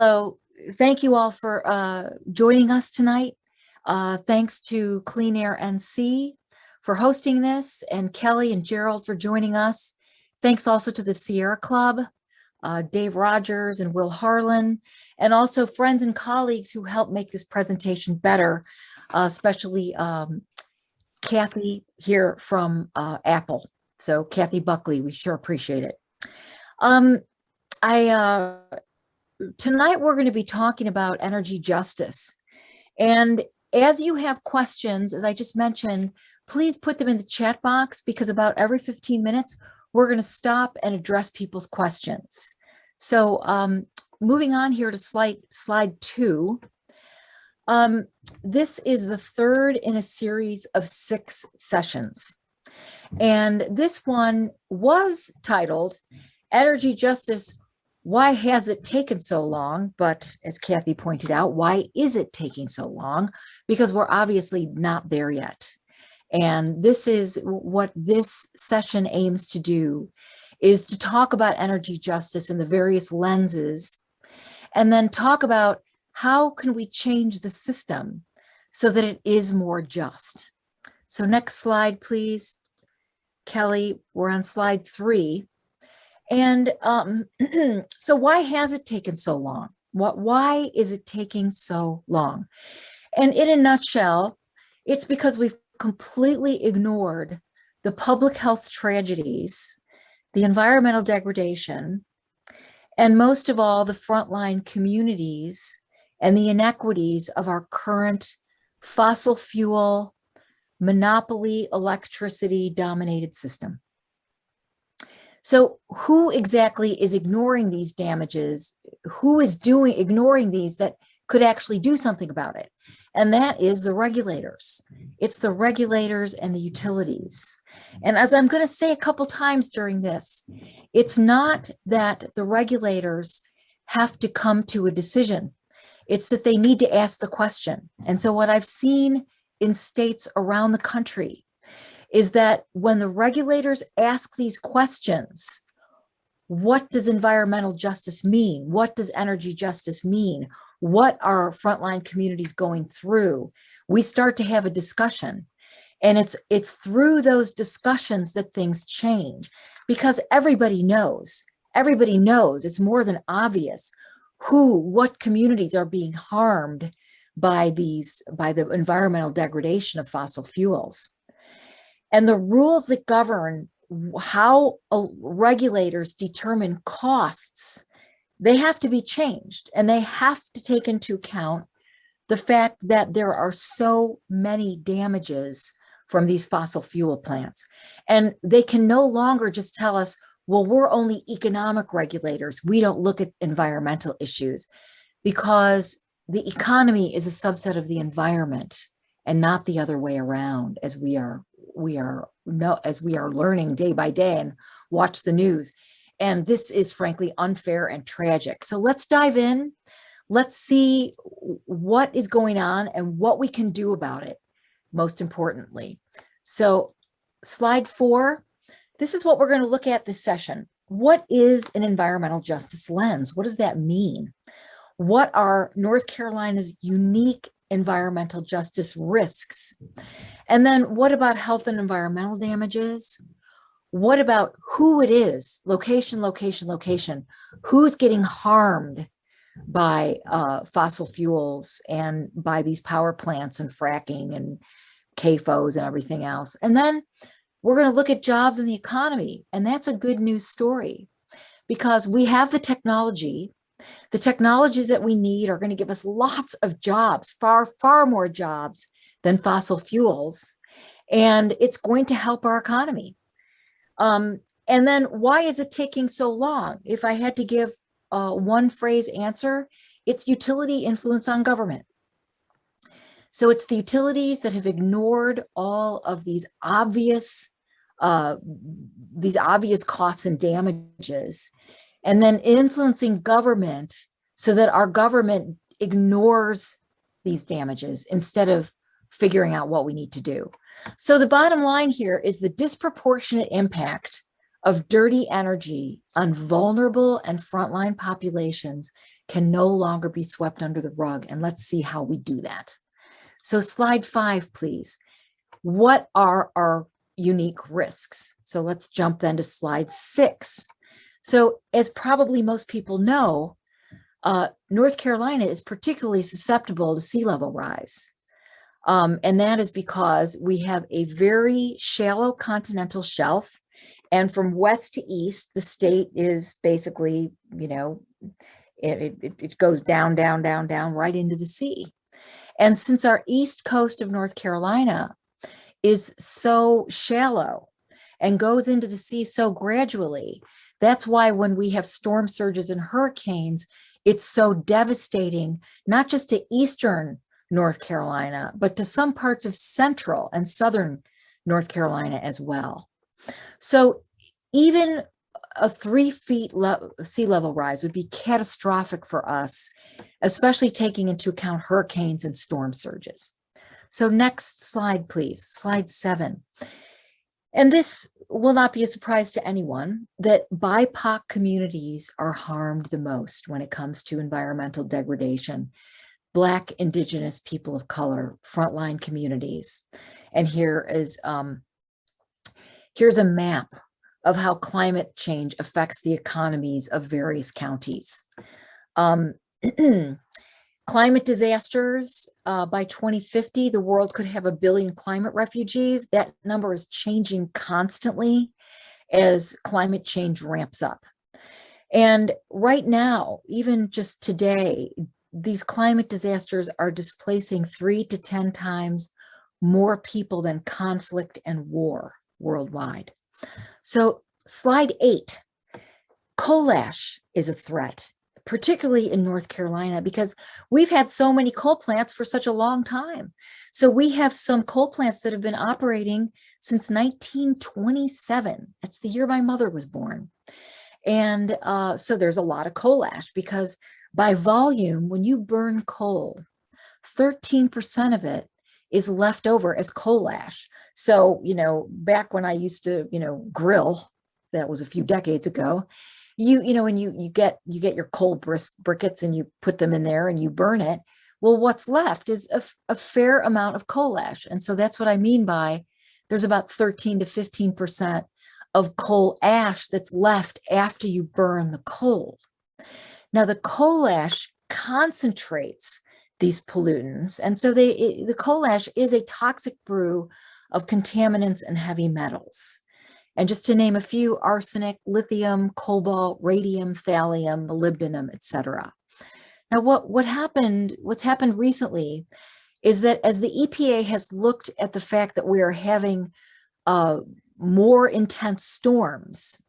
So thank you all for joining us tonight. Thanks to Clean Air NC for hosting this, and Kelly and Gerald for joining us. Thanks also to the Sierra Club, Dave Rogers and Will Harlan, and also friends and colleagues who helped make this presentation better, especially Kathy here from Apple. So Kathy Buckley, we sure appreciate it. Tonight we're going to be talking about energy justice. And as you have questions, as I just mentioned, please put them in the chat box, because about every 15 minutes, we're going to stop and address people's questions. So moving on here to slide 2. This is the third in a series of 6 sessions. And this one was titled Energy Justice, Why Has It Taken So Long? But as Kathy pointed out, why is it taking so long? Because we're obviously not there yet. And this is what this session aims to do, is to talk about energy justice in the various lenses, and then talk about how can we change the system so that it is more just. So next slide, please. Kelly, we're on slide 3. And so why has it taken so long? Why is it taking so long? And in a nutshell, it's because we've completely ignored the public health tragedies, the environmental degradation, and most of all, the frontline communities and the inequities of our current fossil fuel, monopoly electricity dominated system. So who exactly is ignoring these damages? Who is ignoring these that could actually do something about it? And that is the regulators. It's the regulators and the utilities. And as I'm going to say a couple times during this, it's not that the regulators have to come to a decision. It's that they need to ask the question. And so what I've seen in states around the country is that when the regulators ask these questions, what does environmental justice mean? What does energy justice mean? What are frontline communities going through? We start to have a discussion. And it's through those discussions that things change, because everybody knows, it's more than obvious what communities are being harmed by the environmental degradation of fossil fuels. And the rules that govern how regulators determine costs, they have to be changed, and they have to take into account the fact that there are so many damages from these fossil fuel plants. And they can no longer just tell us, well, we're only economic regulators. We don't look at environmental issues, because the economy is a subset of the environment and not the other way around, as we are learning day by day and watch the news. And this is frankly unfair and tragic. So let's dive in. Let's see what is going on and what we can do about it, most importantly. So slide 4, this is what we're going to look at this session. What is an environmental justice lens? What does that mean? What are North Carolina's unique environmental justice risks? And then what about health and environmental damages? What about who it is? Location, location, location. Who's getting harmed by fossil fuels and by these power plants and fracking and CAFOs and everything else? And then we're going to look at jobs in the economy. And that's a good news story, because we have the technology. The technologies that we need are going to give us lots of jobs, far, far more jobs than fossil fuels. And it's going to help our economy. And then why is it taking so long? If I had to give one phrase answer, it's utility influence on government. So it's the utilities that have ignored all of these obvious costs and damages, and then influencing government so that our government ignores these damages instead of figuring out what we need to do. So the bottom line here is the disproportionate impact of dirty energy on vulnerable and frontline populations can no longer be swept under the rug. And let's see how we do that. So slide 5, please. What are our unique risks? So let's jump then to slide 6. So as probably most people know, North Carolina is particularly susceptible to sea level rise. And that is because we have a very shallow continental shelf. And from west to east, the state is basically, you know, it goes down, down, down, down right into the sea. And since our east coast of North Carolina is so shallow and goes into the sea so gradually, that's why when we have storm surges and hurricanes, it's so devastating, not just to eastern North Carolina, but to some parts of central and southern North Carolina as well. So even a 3 feet sea level rise would be catastrophic for us, especially taking into account hurricanes and storm surges. So next slide, please, slide 7. And this will not be a surprise to anyone that BIPOC communities are harmed the most when it comes to environmental degradation. Black, Indigenous, people of color, frontline communities. And here's a map of how climate change affects the economies of various counties. Climate disasters, by 2050, the world could have 1 billion climate refugees. That number is changing constantly as climate change ramps up. And right now, even just today, these climate disasters are displacing 3 to 10 times more people than conflict and war worldwide. So slide 8, coal ash is a threat, particularly in North Carolina, because we've had so many coal plants for such a long time. So we have some coal plants that have been operating since 1927. That's the year my mother was born. And so there's a lot of coal ash because by volume, when you burn coal, 13% of it is left over as coal ash. So, you know, back when I used to, you know, grill, that was a few decades ago, you know, when you get your coal briquettes and you put them in there and you burn it, well, what's left is a fair amount of coal ash. And so that's what I mean by there's about 13 to 15% of coal ash that's left after you burn the coal. Now, the coal ash concentrates these pollutants. And so the coal ash is a toxic brew of contaminants and heavy metals. And just to name a few: arsenic, lithium, cobalt, radium, thallium, molybdenum, etc. Now, what's happened recently is that as the EPA has looked at the fact that we are having more intense storms,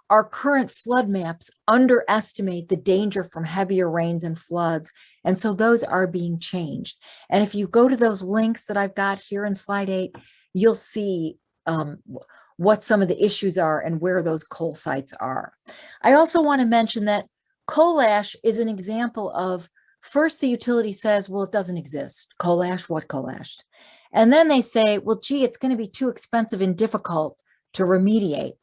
our current flood maps underestimate the danger from heavier rains and floods. And so those are being changed. And if you go to those links that I've got here in slide 8, you'll see what some of the issues are and where those coal sites are. I also want to mention that coal ash is an example of, first the utility says, well, it doesn't exist. Coal ash, what coal ash? And then they say, well, gee, it's going to be too expensive and difficult to remediate.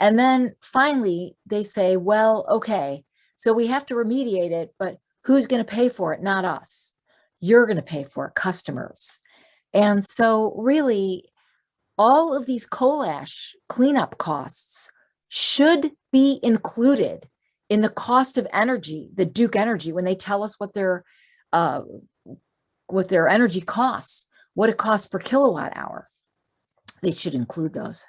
And then finally, they say, well, okay, so we have to remediate it, but who's going to pay for it? Not us. You're going to pay for it, customers. And so really, all of these coal ash cleanup costs should be included in the cost of energy, the Duke Energy, when they tell us what their energy costs, what it costs per kilowatt hour. They should include those.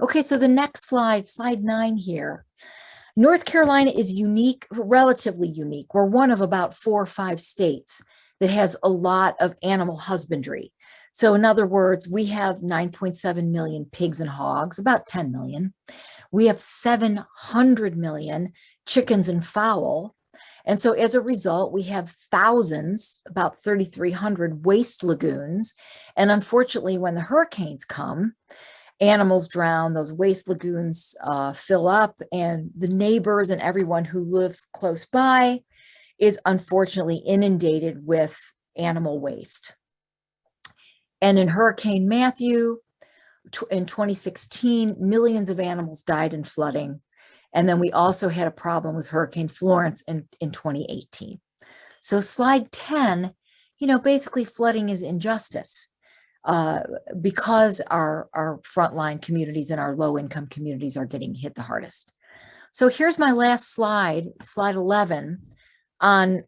Okay, so the next slide, slide 9 here. North Carolina is unique, relatively unique. We're one of about 4 or 5 states that has a lot of animal husbandry. So in other words, we have 9.7 million pigs and hogs, about 10 million. We have 700 million chickens and fowl. And so as a result, we have thousands, about 3,300 waste lagoons. And unfortunately, when the hurricanes come, animals drown, those waste lagoons fill up, and the neighbors and everyone who lives close by is unfortunately inundated with animal waste. And in Hurricane Matthew, in 2016, millions of animals died in flooding. And then we also had a problem with Hurricane Florence in 2018. So slide 10, basically flooding is injustice because our frontline communities and our low-income communities are getting hit the hardest. So here's my last slide, slide 11, on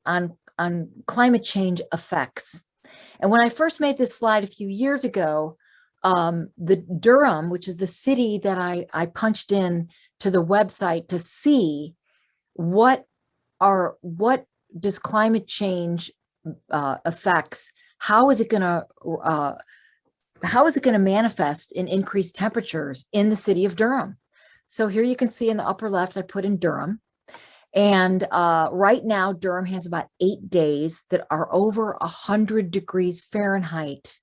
climate change effects. And when I first made this slide a few years ago, the Durham, which is the city that I punched in to the website to see what does climate change affects, how is it going to manifest in increased temperatures in the city of Durham? So here you can see in the upper left, I put in Durham. And right now, Durham has about 8 days that are over 100 degrees Fahrenheit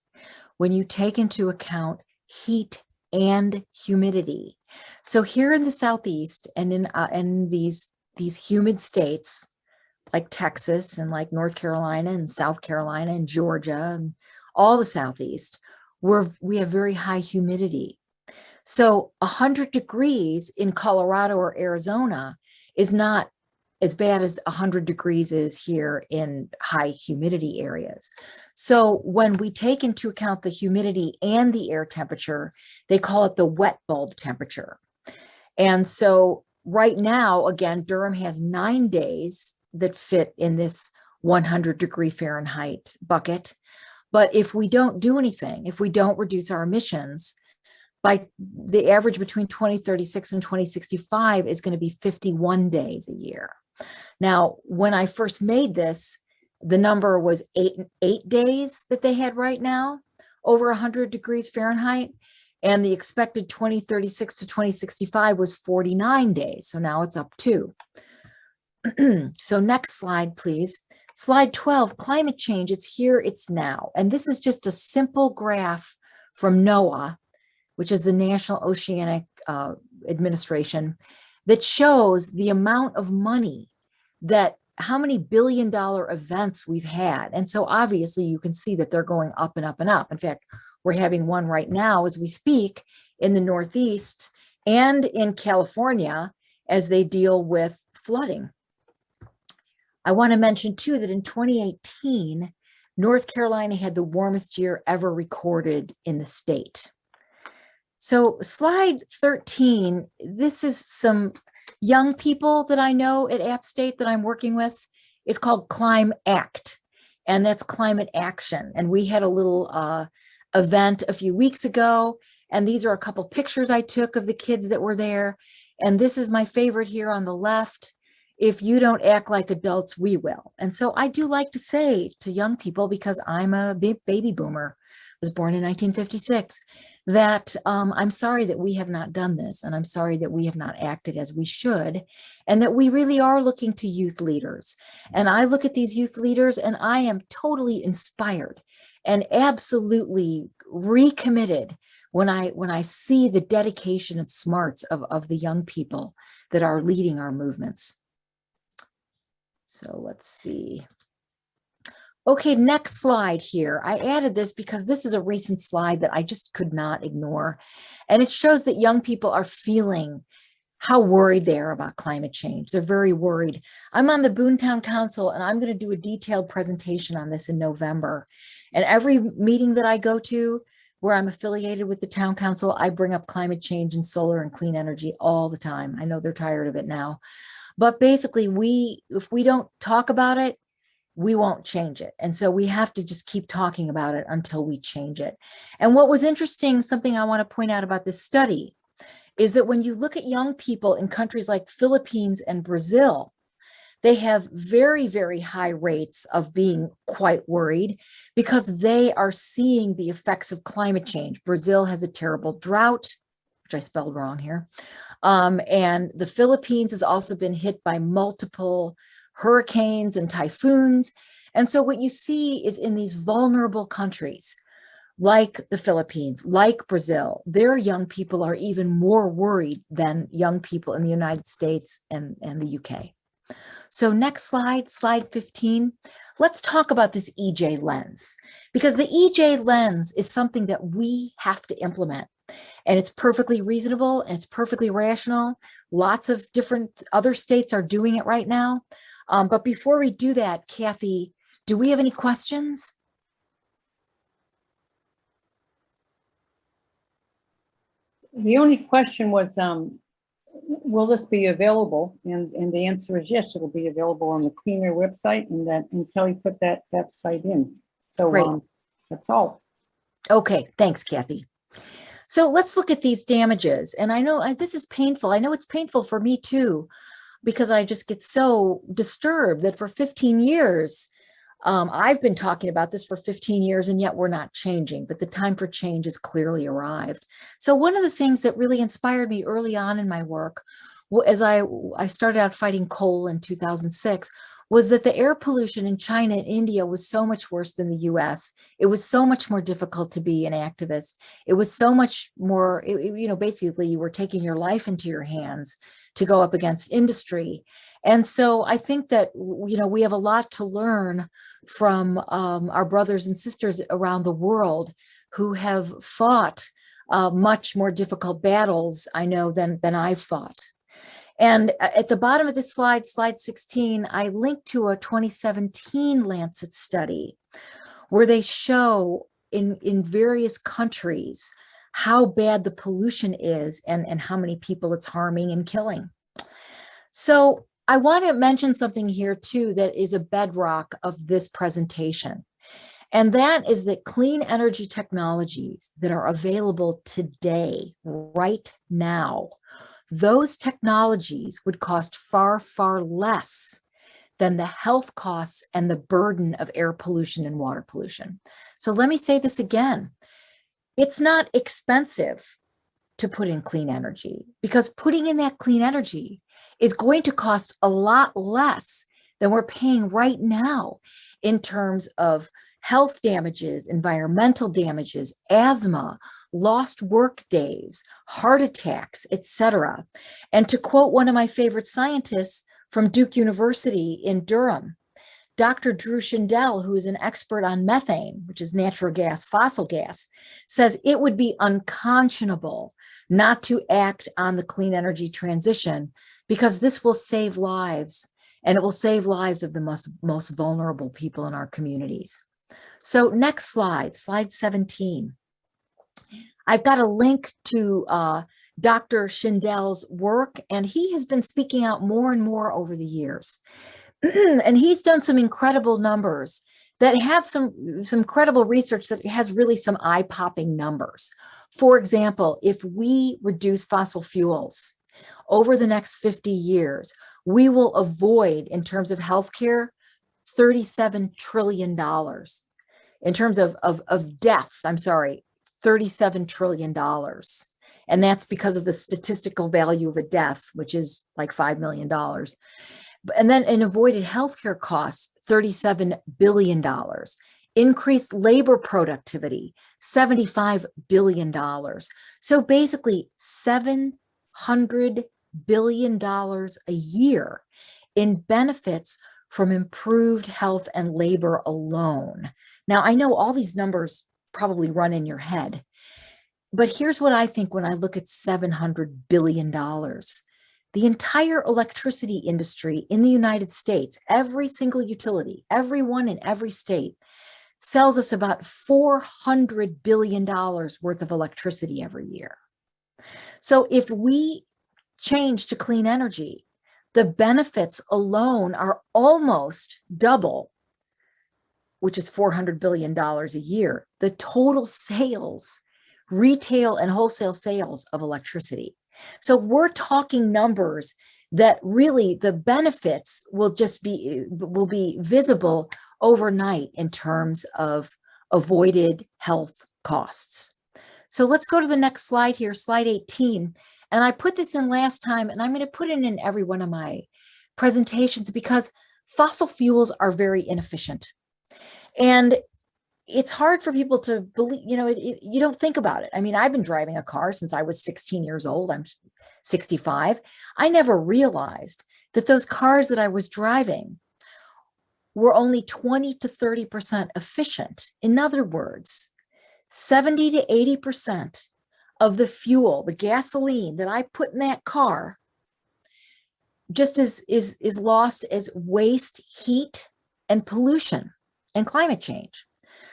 when you take into account heat and humidity. So here in the Southeast and in these humid states like Texas and like North Carolina and South Carolina and Georgia and all the Southeast, we have very high humidity. So 100 degrees in Colorado or Arizona is not as bad as 100 degrees is here in high humidity areas. So when we take into account the humidity and the air temperature, they call it the wet bulb temperature. And so right now, again, Durham has 9 days that fit in this 100 degree Fahrenheit bucket. But if we don't do anything, if we don't reduce our emissions, by the average between 2036 and 2065 is going to be 51 days a year. Now, when I first made this, the number was eight days that they had right now, over 100 degrees Fahrenheit. And the expected 2036 to 2065 was 49 days. So now it's up 2. So next slide, please. Slide 12, climate change. It's here, it's now. And this is just a simple graph from NOAA, which is the National Oceanic Administration, that shows the amount of money how many billion-dollar events we've had. And so obviously you can see that they're going up and up and up. In fact, we're having one right now as we speak in the Northeast and in California as they deal with flooding. I want to mention too that in 2018, North Carolina had the warmest year ever recorded in the state. So slide 13, this is some young people that I know at AppState that I'm working with. It's called ClimACT, and that's climate action. And we had a little event a few weeks ago, and these are a couple pictures I took of the kids that were there. And this is my favorite here on the left. If you don't act like adults, we will. And so I do like to say to young people, because I'm a baby boomer, was born in 1956, that I'm sorry that we have not done this, and I'm sorry that we have not acted as we should, and that we really are looking to youth leaders. And I look at these youth leaders and I am totally inspired and absolutely recommitted when I see the dedication and smarts of the young people that are leading our movements. So let's see. Okay, next slide here. I added this because this is a recent slide that I just could not ignore. And it shows that young people are feeling how worried they are about climate change. They're very worried. I'm on the Boontown Council, and I'm going to do a detailed presentation on this in November. And every meeting that I go to where I'm affiliated with the town council, I bring up climate change and solar and clean energy all the time. I know they're tired of it now. But basically, if we don't talk about it, we won't change it. And so we have to just keep talking about it until we change it. And what was interesting, something I want to point out about this study, is that when you look at young people in countries like Philippines and Brazil, they have very, very high rates of being quite worried because they are seeing the effects of climate change. Brazil has a terrible drought, which I spelled wrong here. And the Philippines has also been hit by multiple hurricanes and typhoons. And so what you see is in these vulnerable countries, like the Philippines, like Brazil, their young people are even more worried than young people in the United States and the UK. So next slide, slide 15. Let's talk about this EJ lens, because the EJ lens is something that we have to implement. And it's perfectly reasonable and it's perfectly rational. Lots of different other states are doing it right now. But before we do that, Kathy, do we have any questions? The only question was, will this be available? And the answer is yes, it'll be available on the Clean Air website, and Kelly put that site in. So Great. That's all. Okay, thanks, Kathy. So let's look at these damages. And I know this is painful. I know it's painful for me too, because I just get so disturbed that for 15 years, I've been talking about this for 15 years, and yet we're not changing, but the time for change has clearly arrived. So one of the things that really inspired me early on in my work, as I started out fighting coal in 2006, was that the air pollution in China and India was so much worse than the US. It was so much more difficult to be an activist. It was so much more, basically you were taking your life into your hands to go up against industry. And so I think that, we have a lot to learn from our brothers and sisters around the world who have fought much more difficult battles, I know, than I've fought. And at the bottom of this slide, slide 16, I linked to a 2017 Lancet study where they show in various countries how bad the pollution is and how many people it's harming and killing. So I want to mention something here too that is a bedrock of this presentation. And that is that clean energy technologies that are available today, right now, those technologies would cost far, far less than the health costs and the burden of air pollution and water pollution. So let me say this again. It's not expensive to put in clean energy, because putting in that clean energy is going to cost a lot less than we're paying right now in terms of health damages, environmental damages, asthma, lost work days, heart attacks, etc. And to quote one of my favorite scientists from Duke University in Durham, Dr. Drew Shindell, who is an expert on methane, which is natural gas, fossil gas, says it would be unconscionable not to act on the clean energy transition, because this will save lives, and it will save lives of the most vulnerable people in our communities. So next slide, slide 17. I've got a link to Dr. Shindell's work, and he has been speaking out more and more over the years. And he's done some incredible numbers that have some credible research that has really some eye-popping numbers. For example, if we reduce fossil fuels over the next 50 years, we will avoid, in terms of healthcare, $37 trillion. In terms of deaths, $37 trillion. And that's because of the statistical value of a death, which is like $5 million. And then in avoided healthcare costs, $37 billion. Increased labor productivity, $75 billion. So basically $700 billion a year in benefits from improved health and labor alone. Now, I know all these numbers probably run in your head, but here's what I think when I look at $700 billion. The entire electricity industry in the United States, every single utility, everyone in every state, sells us about $400 billion worth of electricity every year. So if we change to clean energy, the benefits alone are almost double, which is $400 billion a year, the total sales, retail and wholesale sales of electricity. So we're talking numbers that really the benefits will be visible overnight in terms of avoided health costs. So let's go to the next slide here, slide 18. And I put this in last time, and I'm going to put it in every one of my presentations because fossil fuels are very inefficient. And it's hard for people to believe, you don't think about it. I mean, I've been driving a car since I was 16 years old. I'm 65. I never realized that those cars that I was driving were only 20 to 30% efficient. In other words, 70 to 80% of the fuel, the gasoline that I put in that car just as is lost as waste, heat, and pollution and climate change.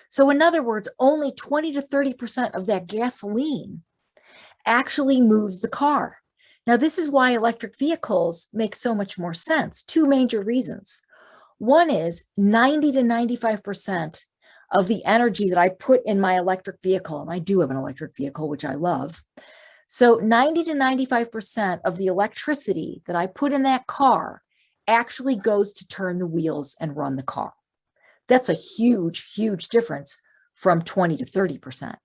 So in other words, only 20 to 30% of that gasoline actually moves the car. Now, this is why electric vehicles make so much more sense. Two major reasons. One is 90 to 95% of the energy that I put in my electric vehicle, and I do have an electric vehicle, which I love. So 90 to 95% of the electricity that I put in that car actually goes to turn the wheels and run the car. That's a huge, huge difference from 20 to 30%.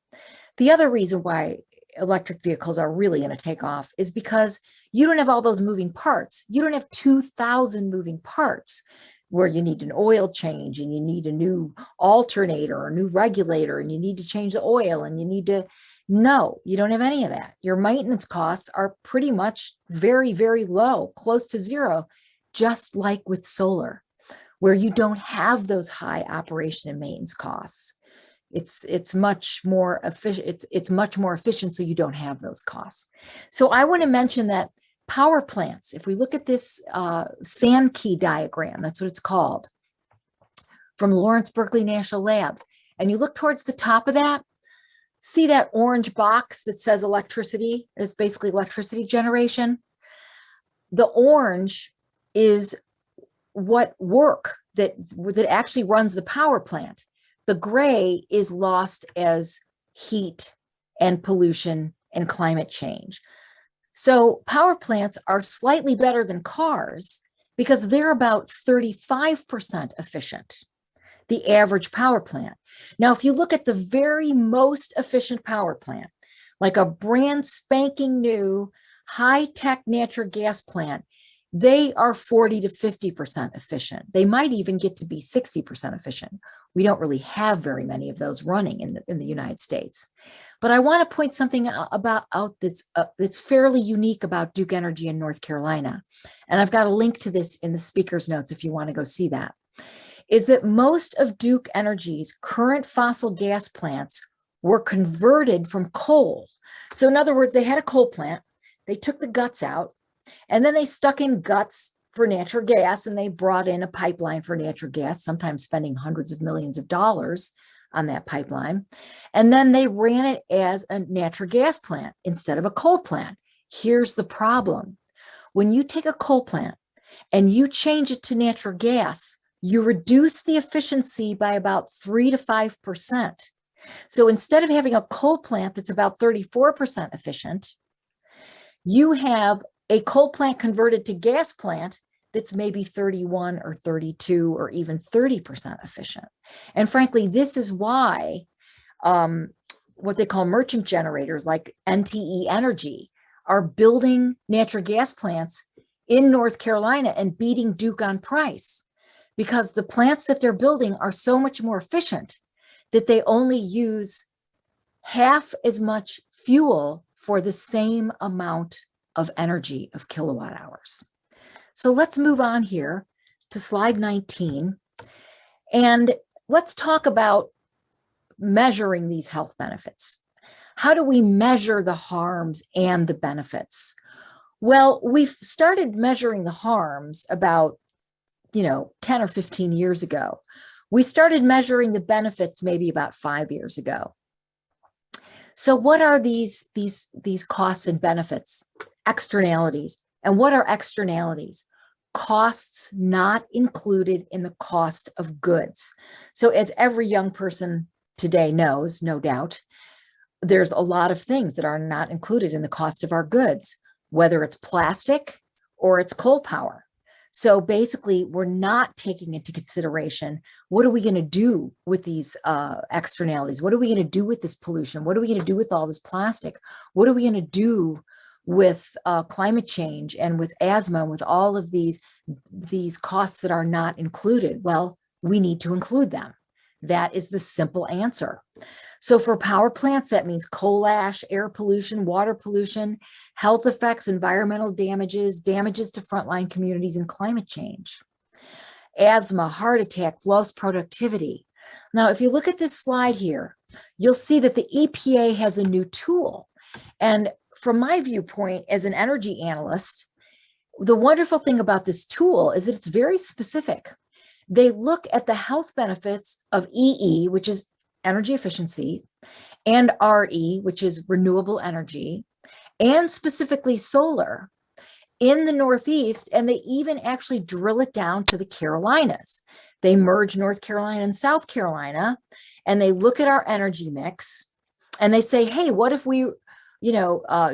The other reason why electric vehicles are really going to take off is because you don't have all those moving parts. You don't have 2,000 moving parts where you need an oil change and you need a new alternator or a new regulator and you need to change the oil and you need to, no, you don't have any of that. Your maintenance costs are pretty much very, very low, close to zero, just like with solar, where you don't have those high operation and maintenance costs. It's much more efficient. It's much more efficient, so you don't have those costs. So I want to mention that power plants, if we look at this Sankey diagram, that's what it's called, from Lawrence Berkeley National Labs, and you look towards the top of that, see that orange box that says electricity? It's basically electricity generation. The orange is what work that actually runs the power plant. The gray is lost as heat and pollution and climate change. So power plants are slightly better than cars because they're about 35% efficient, the average power plant. Now, if you look at the very most efficient power plant, like a brand spanking new high-tech natural gas plant, they are 40 to 50% efficient. They might even get to be 60% efficient. We don't really have very many of those running in the United States. But I want to point something out that's fairly unique about Duke Energy in North Carolina. And I've got a link to this in the speaker's notes if you want to go see that, is that most of Duke Energy's current fossil gas plants were converted from coal. So in other words, they had a coal plant, they took the guts out, and then they stuck in guts for natural gas, and they brought in a pipeline for natural gas, sometimes spending hundreds of millions of dollars on that pipeline. And then they ran it as a natural gas plant instead of a coal plant. Here's the problem. When you take a coal plant and you change it to natural gas, you reduce the efficiency by about 3 to 5%. So instead of having a coal plant that's about 34% efficient, you have a coal plant converted to gas plant that's maybe 31 or 32 or even 30% efficient. And frankly, this is why what they call merchant generators like NTE Energy are building natural gas plants in North Carolina and beating Duke on price, because the plants that they're building are so much more efficient that they only use half as much fuel for the same amount of energy of kilowatt hours. So let's move on here to slide 19. And let's talk about measuring these health benefits. How do we measure the harms and the benefits? Well, we've started measuring the harms about 10 or 15 years ago. We started measuring the benefits maybe about 5 years ago. So what are these costs and benefits? Externalities. And what are externalities? Costs not included in the cost of goods. So as every young person today knows, no doubt, there's a lot of things that are not included in the cost of our goods, whether it's plastic or it's coal power. So basically, we're not taking into consideration, what are we going to do with these externalities? What are we going to do with this pollution? What are we going to do with all this plastic? What are we going to do with climate change and with asthma and with all of these costs that are not included? Well, we need to include them. That is the simple answer. So for power plants, that means coal ash, air pollution, water pollution, health effects, environmental damages, damages to frontline communities, and climate change. Asthma, heart attacks, lost productivity. Now, if you look at this slide here, you'll see that the EPA has a new tool. And from my viewpoint as an energy analyst, The wonderful thing about this tool is that it's very specific. They look at the health benefits of EE, which is energy efficiency, and RE, which is renewable energy, and specifically solar in the Northeast, and they even actually drill it down to the Carolinas. They merge North Carolina and South Carolina, and they look at our energy mix, and they say, hey, what if we,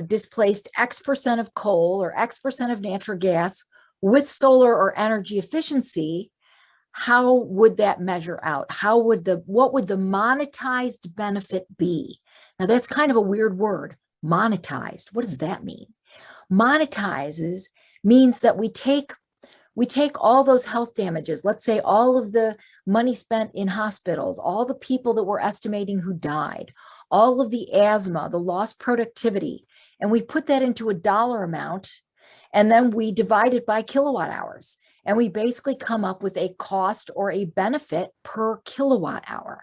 displaced X% of coal or X% of natural gas with solar or energy efficiency? How would that measure out? What would the monetized benefit be? Now that's kind of a weird word, monetized. What does that mean? Monetizes means that we take all those health damages, let's say all of the money spent in hospitals, all the people that we're estimating who died, all of the asthma, the lost productivity, and we put that into a dollar amount, and then we divide it by kilowatt hours. And we basically come up with a cost or a benefit per kilowatt hour.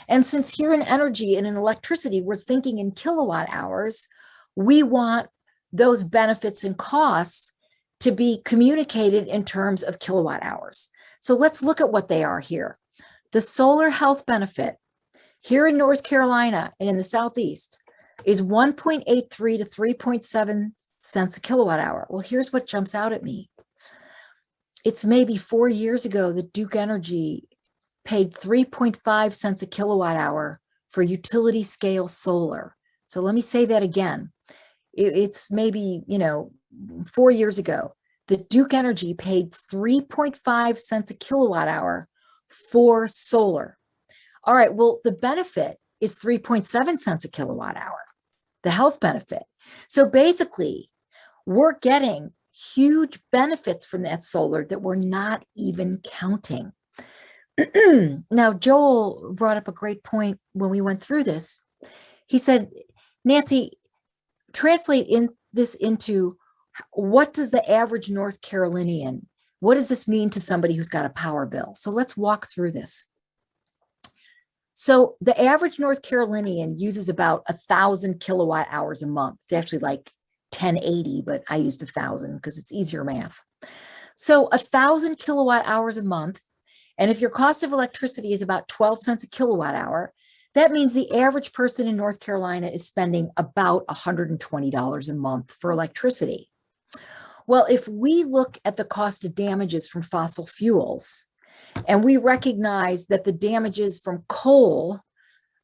And since here in energy and in electricity, we're thinking in kilowatt hours, we want those benefits and costs to be communicated in terms of kilowatt hours. So let's look at what they are here. The solar health benefit here in North Carolina and in the Southeast is 1.83 to 3.7 cents a kilowatt hour. Well, here's what jumps out at me. It's maybe 4 years ago that Duke Energy paid 3.5 cents a kilowatt hour for utility scale solar. So let me say that again. It's maybe, 4 years ago that Duke Energy paid 3.5 cents a kilowatt hour for solar. All right, well, the benefit is 3.7 cents a kilowatt hour, the health benefit. So basically, we're getting huge benefits from that solar that we're not even counting. Now, Joel brought up a great point when we went through this. He said, Nancy, translate this into what does the average North Carolinian, what does this mean to somebody who's got a power bill? So let's walk through this. So the average North Carolinian uses about 1,000 kilowatt hours a month. It's actually like 1080, but I used 1,000 because it's easier math. So 1,000 kilowatt hours a month. And if your cost of electricity is about 12 cents a kilowatt hour, that means the average person in North Carolina is spending about $120 a month for electricity. Well, if we look at the cost of damages from fossil fuels, and we recognize that the damages from coal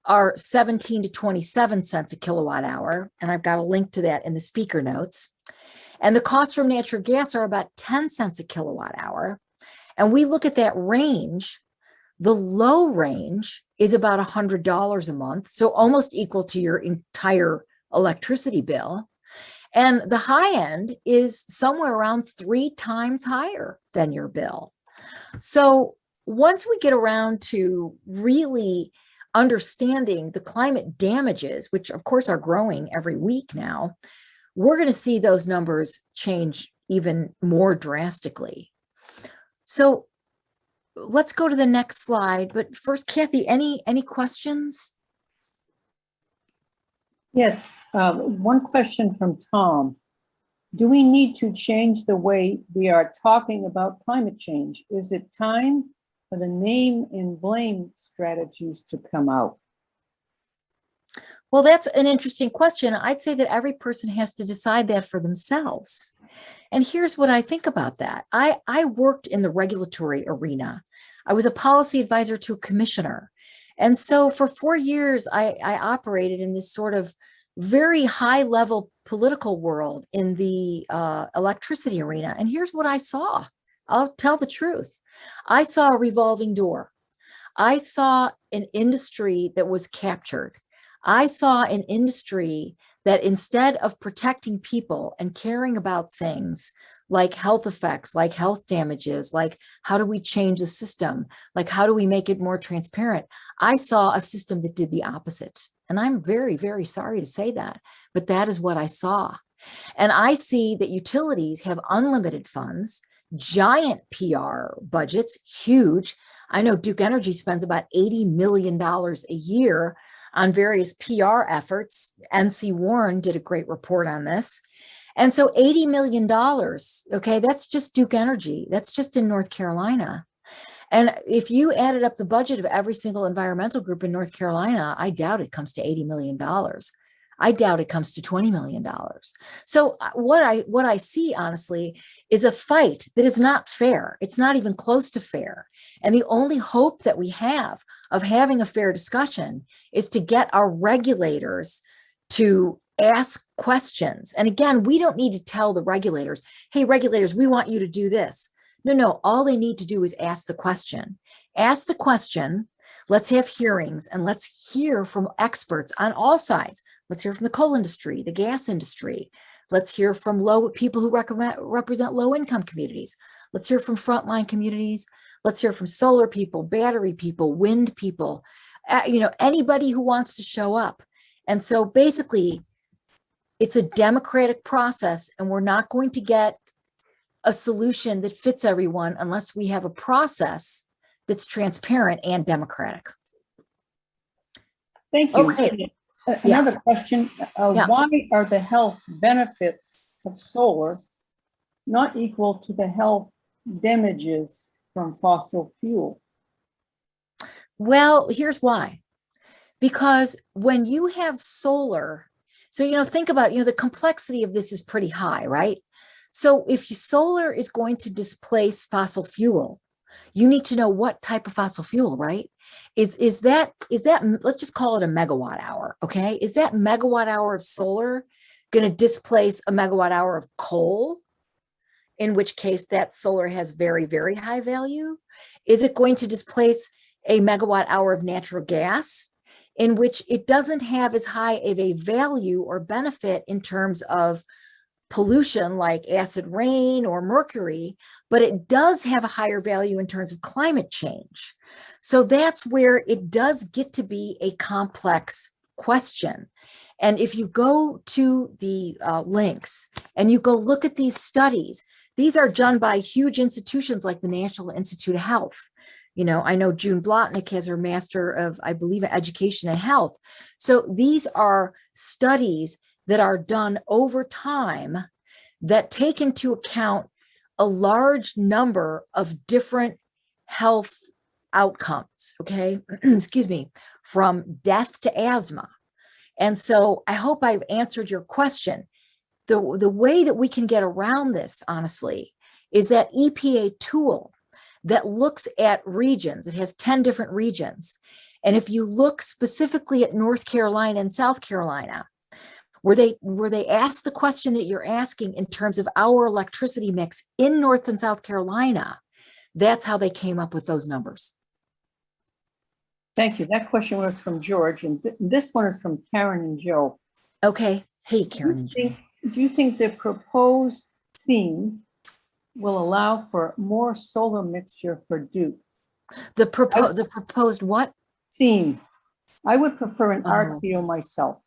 are 17 to 27 cents a kilowatt hour, and I've got a link to that in the speaker notes, and the costs from natural gas are about 10 cents a kilowatt hour, and we look at that range, the low range is about $100 a month, so almost equal to your entire electricity bill. And the high end is somewhere around 3 times higher than your bill. So once we get around to really understanding the climate damages, which of course are growing every week now, we're going to see those numbers change even more drastically. So let's go to the next slide. But first, Kathy, any questions? Yes, one question from Tom. Do we need to change the way we are talking about climate change? Is it time for the name and blame strategies to come out? Well, that's an interesting question. I'd say that every person has to decide that for themselves. And here's what I think about that. I worked in the regulatory arena. I was a policy advisor to a commissioner. And so for 4 years, I operated in this sort of very high level political world in the electricity arena. And here's what I saw. I'll tell the truth. I saw a revolving door. I saw an industry that was captured. I saw an industry that instead of protecting people and caring about things like health effects, like health damages, like how do we change the system, like how do we make it more transparent, I saw a system that did the opposite. And I'm very, very sorry to say that, but that is what I saw. And I see that utilities have unlimited funds, giant PR budgets, huge. I know Duke Energy spends about $80 million a year on various PR efforts. NC Warren did a great report on this. And so $80 million, okay, that's just Duke Energy. That's just in North Carolina. And if you added up the budget of every single environmental group in North Carolina, I doubt it comes to $80 million. I doubt it comes to $20 million. So what I see, honestly, is a fight that is not fair. It's not even close to fair. And the only hope that we have of having a fair discussion is to get our regulators to ask questions. And again, we don't need to tell the regulators, hey, regulators, we want you to do this. No, all they need to do is ask the question. Ask the question, let's have hearings, and let's hear from experts on all sides. Let's hear from the coal industry, the gas industry. Let's hear from people who represent low-income communities. Let's hear from frontline communities. Let's hear from solar people, battery people, wind people, anybody who wants to show up. And so basically, it's a democratic process, and we're not going to get a solution that fits everyone unless we have a process that's transparent and democratic. Thank you. Okay. Another question. Yeah. Why are the health benefits of solar not equal to the health damages from fossil fuel? Well, here's why. Because when you have solar, so, think about, the complexity of this is pretty high, right? So if solar is going to displace fossil fuel, you need to know what type of fossil fuel, right? Is that, let's just call it a megawatt hour, okay? Is that megawatt hour of solar going to displace a megawatt hour of coal? In which case that solar has very, very high value? Is it going to displace a megawatt hour of natural gas, in which it doesn't have as high of a value or benefit in terms of pollution like acid rain or mercury, but it does have a higher value in terms of climate change? So that's where it does get to be a complex question. And if you go to the links and you go look at these studies, these are done by huge institutions like the National Institute of Health. I know June Blotnick has her Master of, I believe, Education and Health. So these are studies that are done over time that take into account a large number of different health outcomes, okay? Excuse me, from death to asthma. And so I hope I've answered your question. The way that we can get around this, honestly, is that EPA tool that looks at regions. It has 10 different regions. And if you look specifically at North Carolina and South Carolina, where they ask the question that you're asking in terms of our electricity mix in North and South Carolina, that's how they came up with those numbers. Thank you. That question was from George, and this one is from Karen and Joe. Okay. Hey, Karen and Joe. Do you think the proposed theme will allow for more solar mixture for Duke? The proposed what? Theme. I would prefer an art field myself.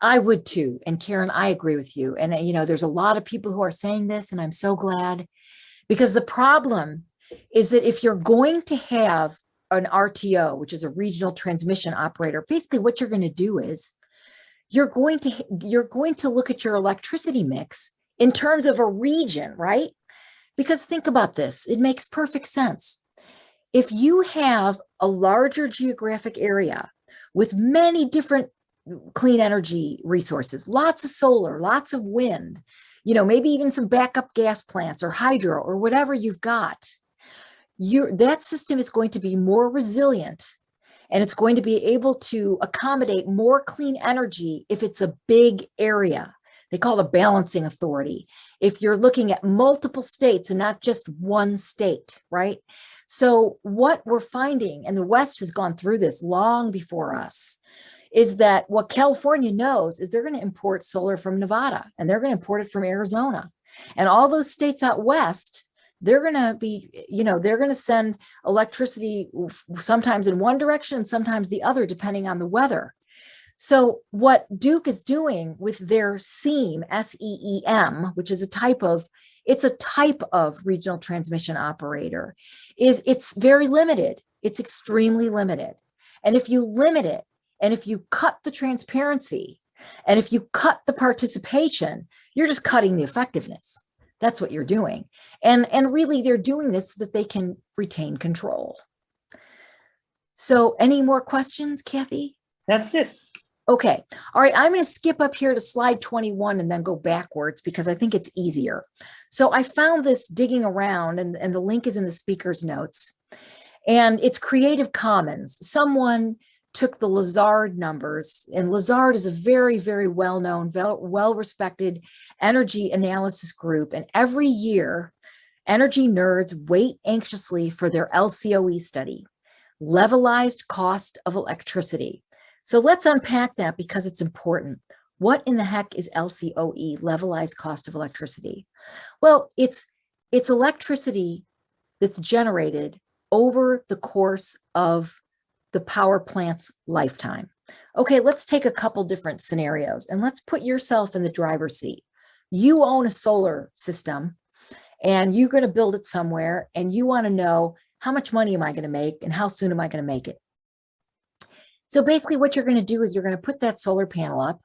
I would too. And Karen, I agree with you. And, there's a lot of people who are saying this, and I'm so glad, because the problem is that if you're going to have an RTO, which is a regional transmission operator, basically what you're going to do is you're going to look at your electricity mix in terms of a region, right? Because think about this, it makes perfect sense. If you have a larger geographic area with many different clean energy resources, lots of solar, lots of wind, maybe even some backup gas plants or hydro or whatever you've got, that system is going to be more resilient, and it's going to be able to accommodate more clean energy if it's a big area. They call it a balancing authority. If you're looking at multiple states and not just one state, right? So what we're finding, and the West has gone through this long before us, is that what California knows is they're going to import solar from Nevada, and they're going to import it from Arizona. And all those states out West, they're going to be, they're going to send electricity sometimes in one direction and sometimes the other, depending on the weather. So what Duke is doing with their SEEM, SEEM, which is a type of regional transmission operator, is it's very limited. It's extremely limited. And if you limit it, and if you cut the transparency, And if you cut the participation, you're just cutting the effectiveness. That's what you're doing. And really they're doing this so that they can retain control. So any more questions, Kathy? That's it. Okay. All right. I'm going to skip up here to slide 21 and then go backwards because I think it's easier. So I found this digging around, and the link is in the speaker's notes. And it's Creative Commons. Someone took the Lazard numbers, and Lazard is a very, very well-known, well-respected energy analysis group. And every year, energy nerds wait anxiously for their LCOE study, levelized cost of electricity. So let's unpack that because it's important. What in the heck is LCOE, levelized cost of electricity? Well, it's electricity that's generated over the course of the power plant's lifetime. Okay, let's take a couple different scenarios and let's put yourself in the driver's seat. You own a solar system and you're going to build it somewhere, and you want to know, how much money am I going to make and how soon am I going to make it? So basically what you're going to do is you're going to put that solar panel up,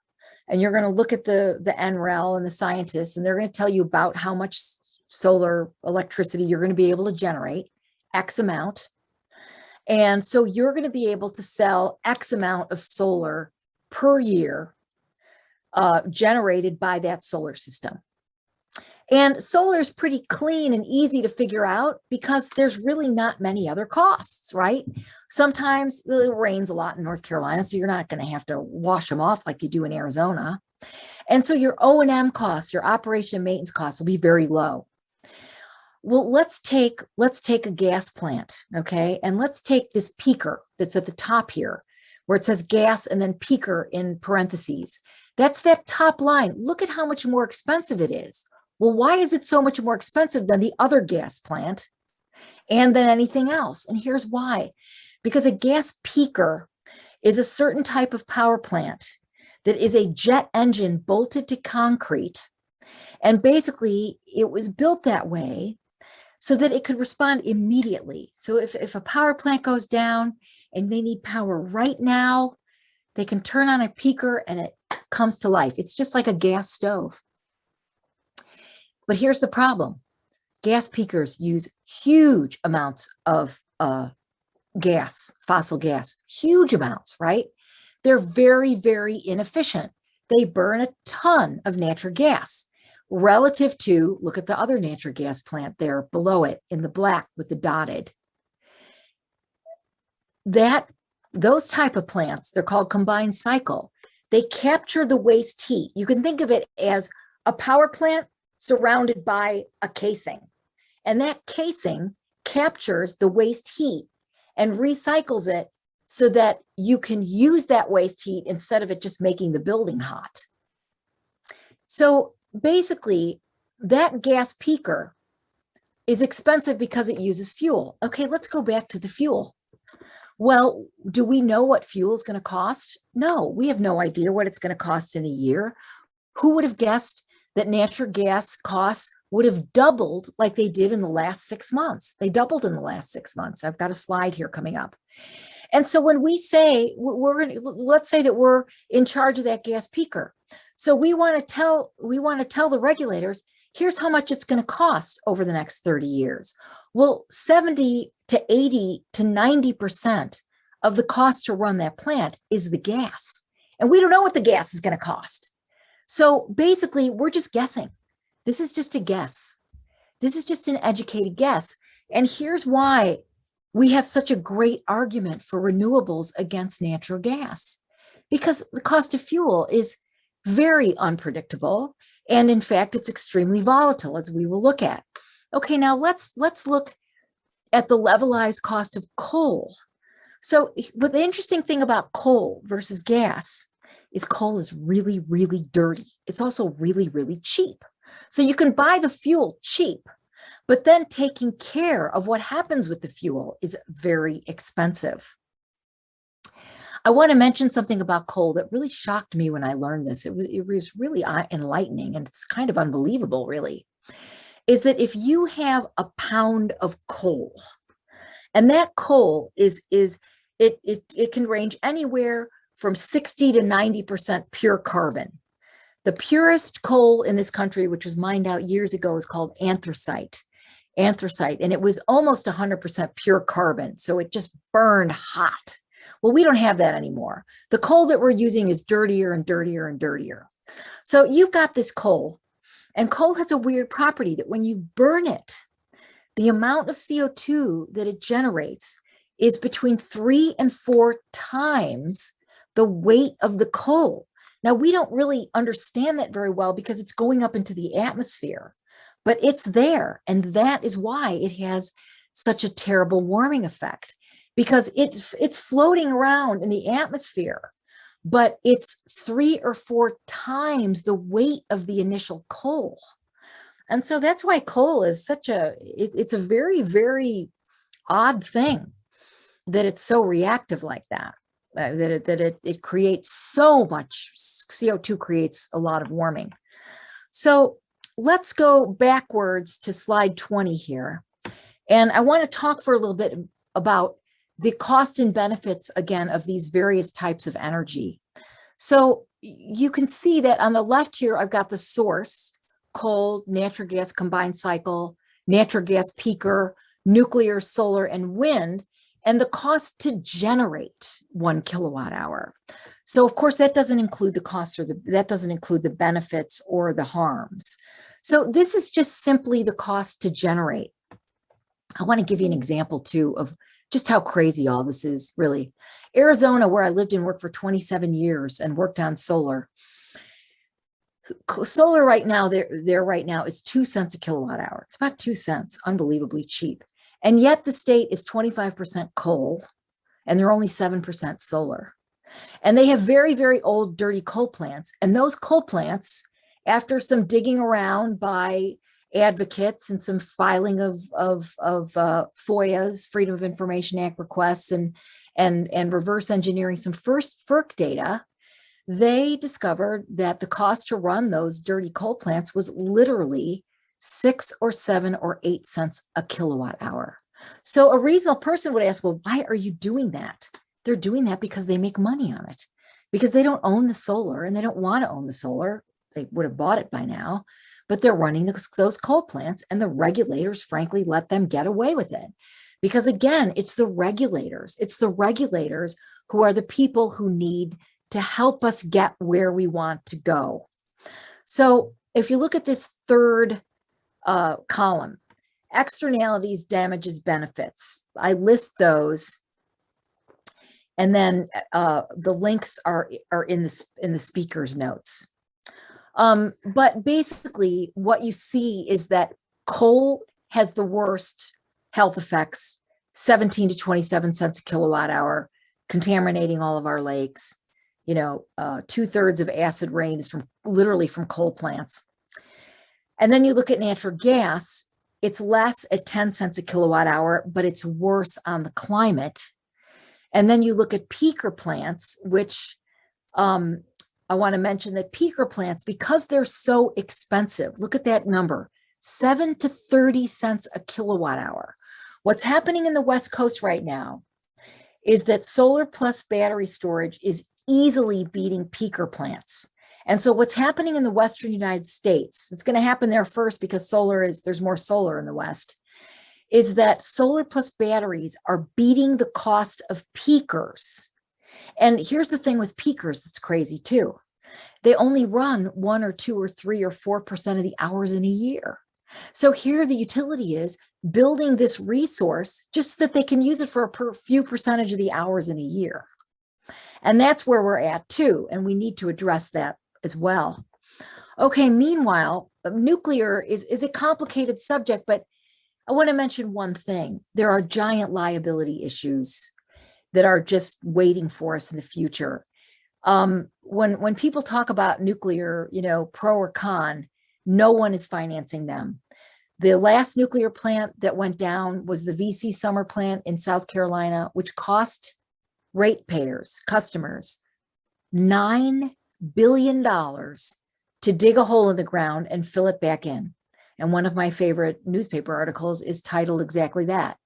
and you're going to look at the NREL and the scientists, and they're going to tell you about how much solar electricity you're going to be able to generate, X amount. And so you're going to be able to sell X amount of solar per year generated by that solar system. And solar is pretty clean and easy to figure out because there's really not many other costs, right? Sometimes it rains a lot in North Carolina, so you're not going to have to wash them off like you do in Arizona. And so your O&M costs, your operation and maintenance costs will be very low. Well, let's take a gas plant, okay? And let's take this peaker that's at the top here, where it says gas and then peaker in parentheses. That's that top line. Look at how much more expensive it is. Well, why is it so much more expensive than the other gas plant and than anything else? And here's why. Because a gas peaker is a certain type of power plant that is a jet engine bolted to concrete. And basically, it was built that way so that it could respond immediately. So if a power plant goes down and they need power right now, they can turn on a peaker and it comes to life. It's just like a gas stove. But here's the problem. Gas peakers use huge amounts of gas, fossil gas, huge amounts, right? They're very, very inefficient. They burn a ton of natural gas relative to, look at the other natural gas plant there below it in the black with the dotted. Those type of plants, they're called combined cycle. They capture the waste heat. You can think of it as a power plant surrounded by a casing. And that casing captures the waste heat and recycles it so that you can use that waste heat instead of it just making the building hot. So basically, that gas peaker is expensive because it uses fuel. Okay, let's go back to the fuel. Well, do we know what fuel is going to cost? No, we have no idea what it's going to cost in a year. Who would have guessed that natural gas costs would have doubled like they did in the last 6 months? They doubled in the last 6 months. I've got a slide here coming up. And so when we say let's say that we're in charge of that gas peaker. So we want to tell the regulators, here's how much it's going to cost over the next 30 years. Well, 70 to 80 to 90% of the cost to run that plant is the gas. And we don't know what the gas is going to cost. So basically, we're just guessing. This is just a guess. This is just an educated guess. And here's why we have such a great argument for renewables against natural gas. Because the cost of fuel is very unpredictable. And in fact, it's extremely volatile, as we will look at. Okay, now let's look at the levelized cost of coal. So but the interesting thing about coal versus gas is coal is really, really dirty. It's also really, really cheap. So you can buy the fuel cheap, but then taking care of what happens with the fuel is very expensive. I want to mention something about coal that really shocked me when I learned this. It was really enlightening, and it's kind of unbelievable, really, is that if you have a pound of coal, and that coal it can range anywhere from 60 to 90% pure carbon. The purest coal in this country, which was mined out years ago, is called anthracite. And it was almost 100% pure carbon. So it just burned hot. Well, we don't have that anymore. The coal that we're using is dirtier and dirtier and dirtier. So you've got this coal, and coal has a weird property that when you burn it, the amount of CO2 that it generates is between 3 and 4 times the weight of the coal. Now, we don't really understand that very well because it's going up into the atmosphere, but it's there. And that is why it has such a terrible warming effect, because it's floating around in the atmosphere, but it's 3 or 4 times the weight of the initial coal. And so that's why coal is it's a very, very odd thing that it's so reactive like that. It creates so much CO2, creates a lot of warming. So let's go backwards to slide 20 here. And I want to talk for a little bit about the cost and benefits, again, of these various types of energy. So you can see that on the left here, I've got the source: coal, natural gas combined cycle, natural gas peaker, nuclear, solar, and wind, and the cost to generate 1 kilowatt hour. So of course, that doesn't include the costs, that doesn't include the benefits or the harms. So this is just simply the cost to generate. I want to give you an example too of just how crazy all this is, really. Arizona, where I lived and worked for 27 years and worked on solar. Solar right now, there right now is 2 cents a kilowatt hour. It's about 2 cents, unbelievably cheap. And yet the state is 25% coal, and they're only 7% solar. And they have very, very old, dirty coal plants. And those coal plants, after some digging around by advocates and some filing of FOIAs, Freedom of Information Act requests, and reverse engineering some first FERC data, they discovered that the cost to run those dirty coal plants was literally 6 or 7 or 8 cents a kilowatt hour. So a reasonable person would ask, well, why are you doing that? They're doing that because they make money on it, because they don't own the solar and they don't want to own the solar. They would have bought it by now, but they're running those coal plants, and the regulators, frankly, let them get away with it. Because again, it's the regulators. It's the regulators who are the people who need to help us get where we want to go. So if you look at this third column, externalities, damages, benefits, I list those, and then the links are in the speaker's notes. But basically what you see is that coal has the worst health effects, 17 to 27 cents a kilowatt hour, contaminating all of our lakes. 2/3 of acid rain is literally from coal plants. And then you look at natural gas, it's less at 10 cents a kilowatt hour, but it's worse on the climate. And then you look at peaker plants, which I want to mention that peaker plants, because they're so expensive, look at that number, 7 to 30 cents a kilowatt hour. What's happening in the West Coast right now is that solar plus battery storage is easily beating peaker plants. And so what's happening in the Western United States, it's going to happen there first because there's more solar in the West, is that solar plus batteries are beating the cost of peakers. And here's the thing with peakers that's crazy too. They only run 1 or 2 or 3 or 4% of the hours in a year. So here the utility is building this resource just so that they can use it for a few percentage of the hours in a year. And that's where we're at too. And we need to address that as well. Okay, meanwhile, nuclear is a complicated subject, but I want to mention one thing. There are giant liability issues that are just waiting for us in the future. When people talk about nuclear, pro or con, no one is financing them. The last nuclear plant that went down was the VC Summer plant in South Carolina, which cost ratepayers, customers, $9 billion to dig a hole in the ground and fill it back in. And one of my favorite newspaper articles is titled exactly that.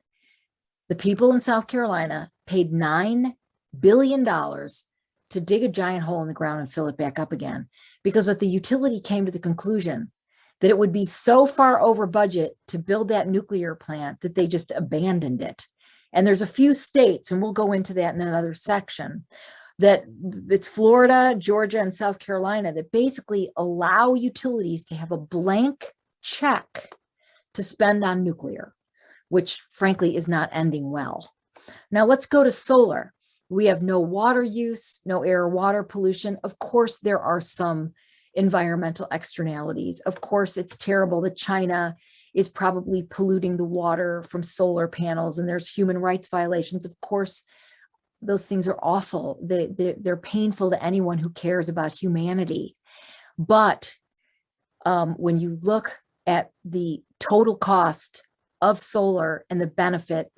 The people in South Carolina paid $9 billion to dig a giant hole in the ground and fill it back up again. Because what the utility came to the conclusion that it would be so far over budget to build that nuclear plant that they just abandoned it. And there's a few states, and we'll go into that in another section, that it's Florida, Georgia, and South Carolina that basically allow utilities to have a blank check to spend on nuclear, which frankly is not ending well. Now let's go to solar. We have no water use, no air or water pollution. Of course, there are some environmental externalities. Of course, it's terrible that China is probably polluting the water from solar panels, and there's human rights violations. Of course, those things are awful. They're painful to anyone who cares about humanity. But when you look at the total cost of solar and the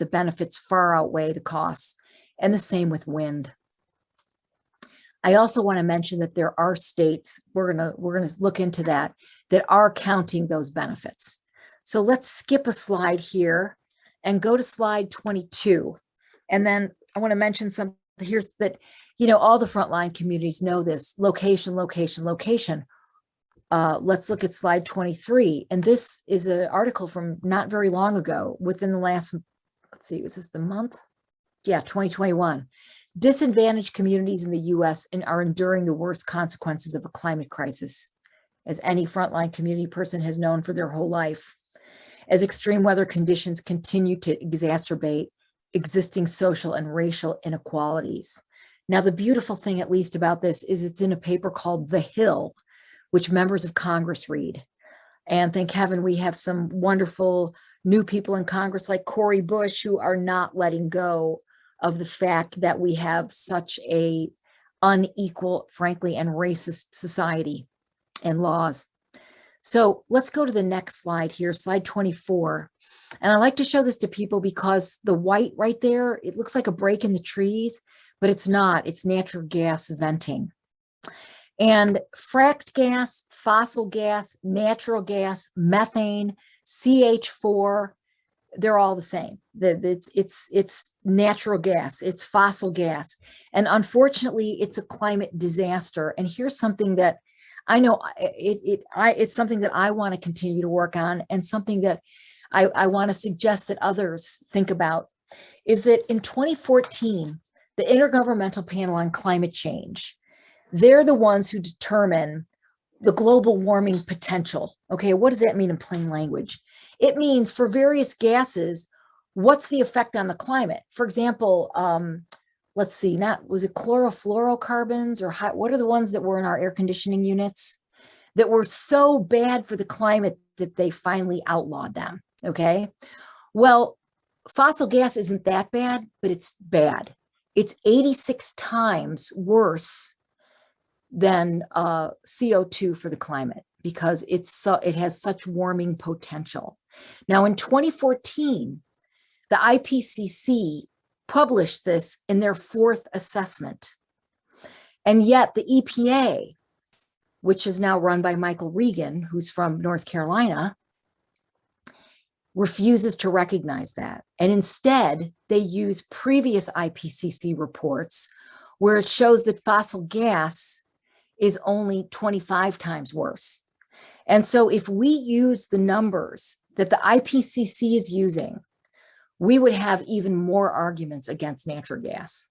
benefits far outweigh the costs, and the same with wind. I also want to mention that there are states, we're gonna look into that are counting those benefits. So let's skip a slide here and go to slide 22. And then I want to mention something here's that, all the frontline communities know this: location, location, location. Let's look at slide 23. And this is an article from not very long ago, within the last, let's see, was this the month? Yeah, 2021. Disadvantaged communities in the US are enduring the worst consequences of a climate crisis, as any frontline community person has known for their whole life, as extreme weather conditions continue to exacerbate existing social and racial inequalities. Now, the beautiful thing, at least about this, is it's in a paper called The Hill, which members of Congress read. And thank heaven we have some wonderful new people in Congress like Cori Bush, who are not letting go of the fact that we have such a unequal, frankly, and racist society and laws. So let's go to the next slide here, slide 24. And I like to show this to people because the white right there, it looks like a break in the trees, but it's not. It's natural gas venting. And fracked gas, fossil gas, natural gas, methane, CH4, they're all the same. It's natural gas, it's fossil gas. And unfortunately, it's a climate disaster. And here's something that I know it's something that I want to continue to work on, and something that I want to suggest that others think about, is that in 2014, the Intergovernmental Panel on Climate Change, they're the ones who determine the global warming potential. Okay, what does that mean in plain language? It means for various gases, what's the effect on the climate? For example, let's see, was it chlorofluorocarbons, or what are the ones that were in our air conditioning units that were so bad for the climate that they finally outlawed them? Okay, well, fossil gas isn't that bad, but it's bad. It's 86 times worse than CO2 for the climate, because it has such warming potential. Now, in 2014, the IPCC published this in their 4th assessment. And yet the EPA, which is now run by Michael Regan, who's from North Carolina, refuses to recognize that. And instead, they use previous IPCC reports where it shows that fossil gas is only 25 times worse. And so if we use the numbers that the IPCC is using, we would have even more arguments against natural gas.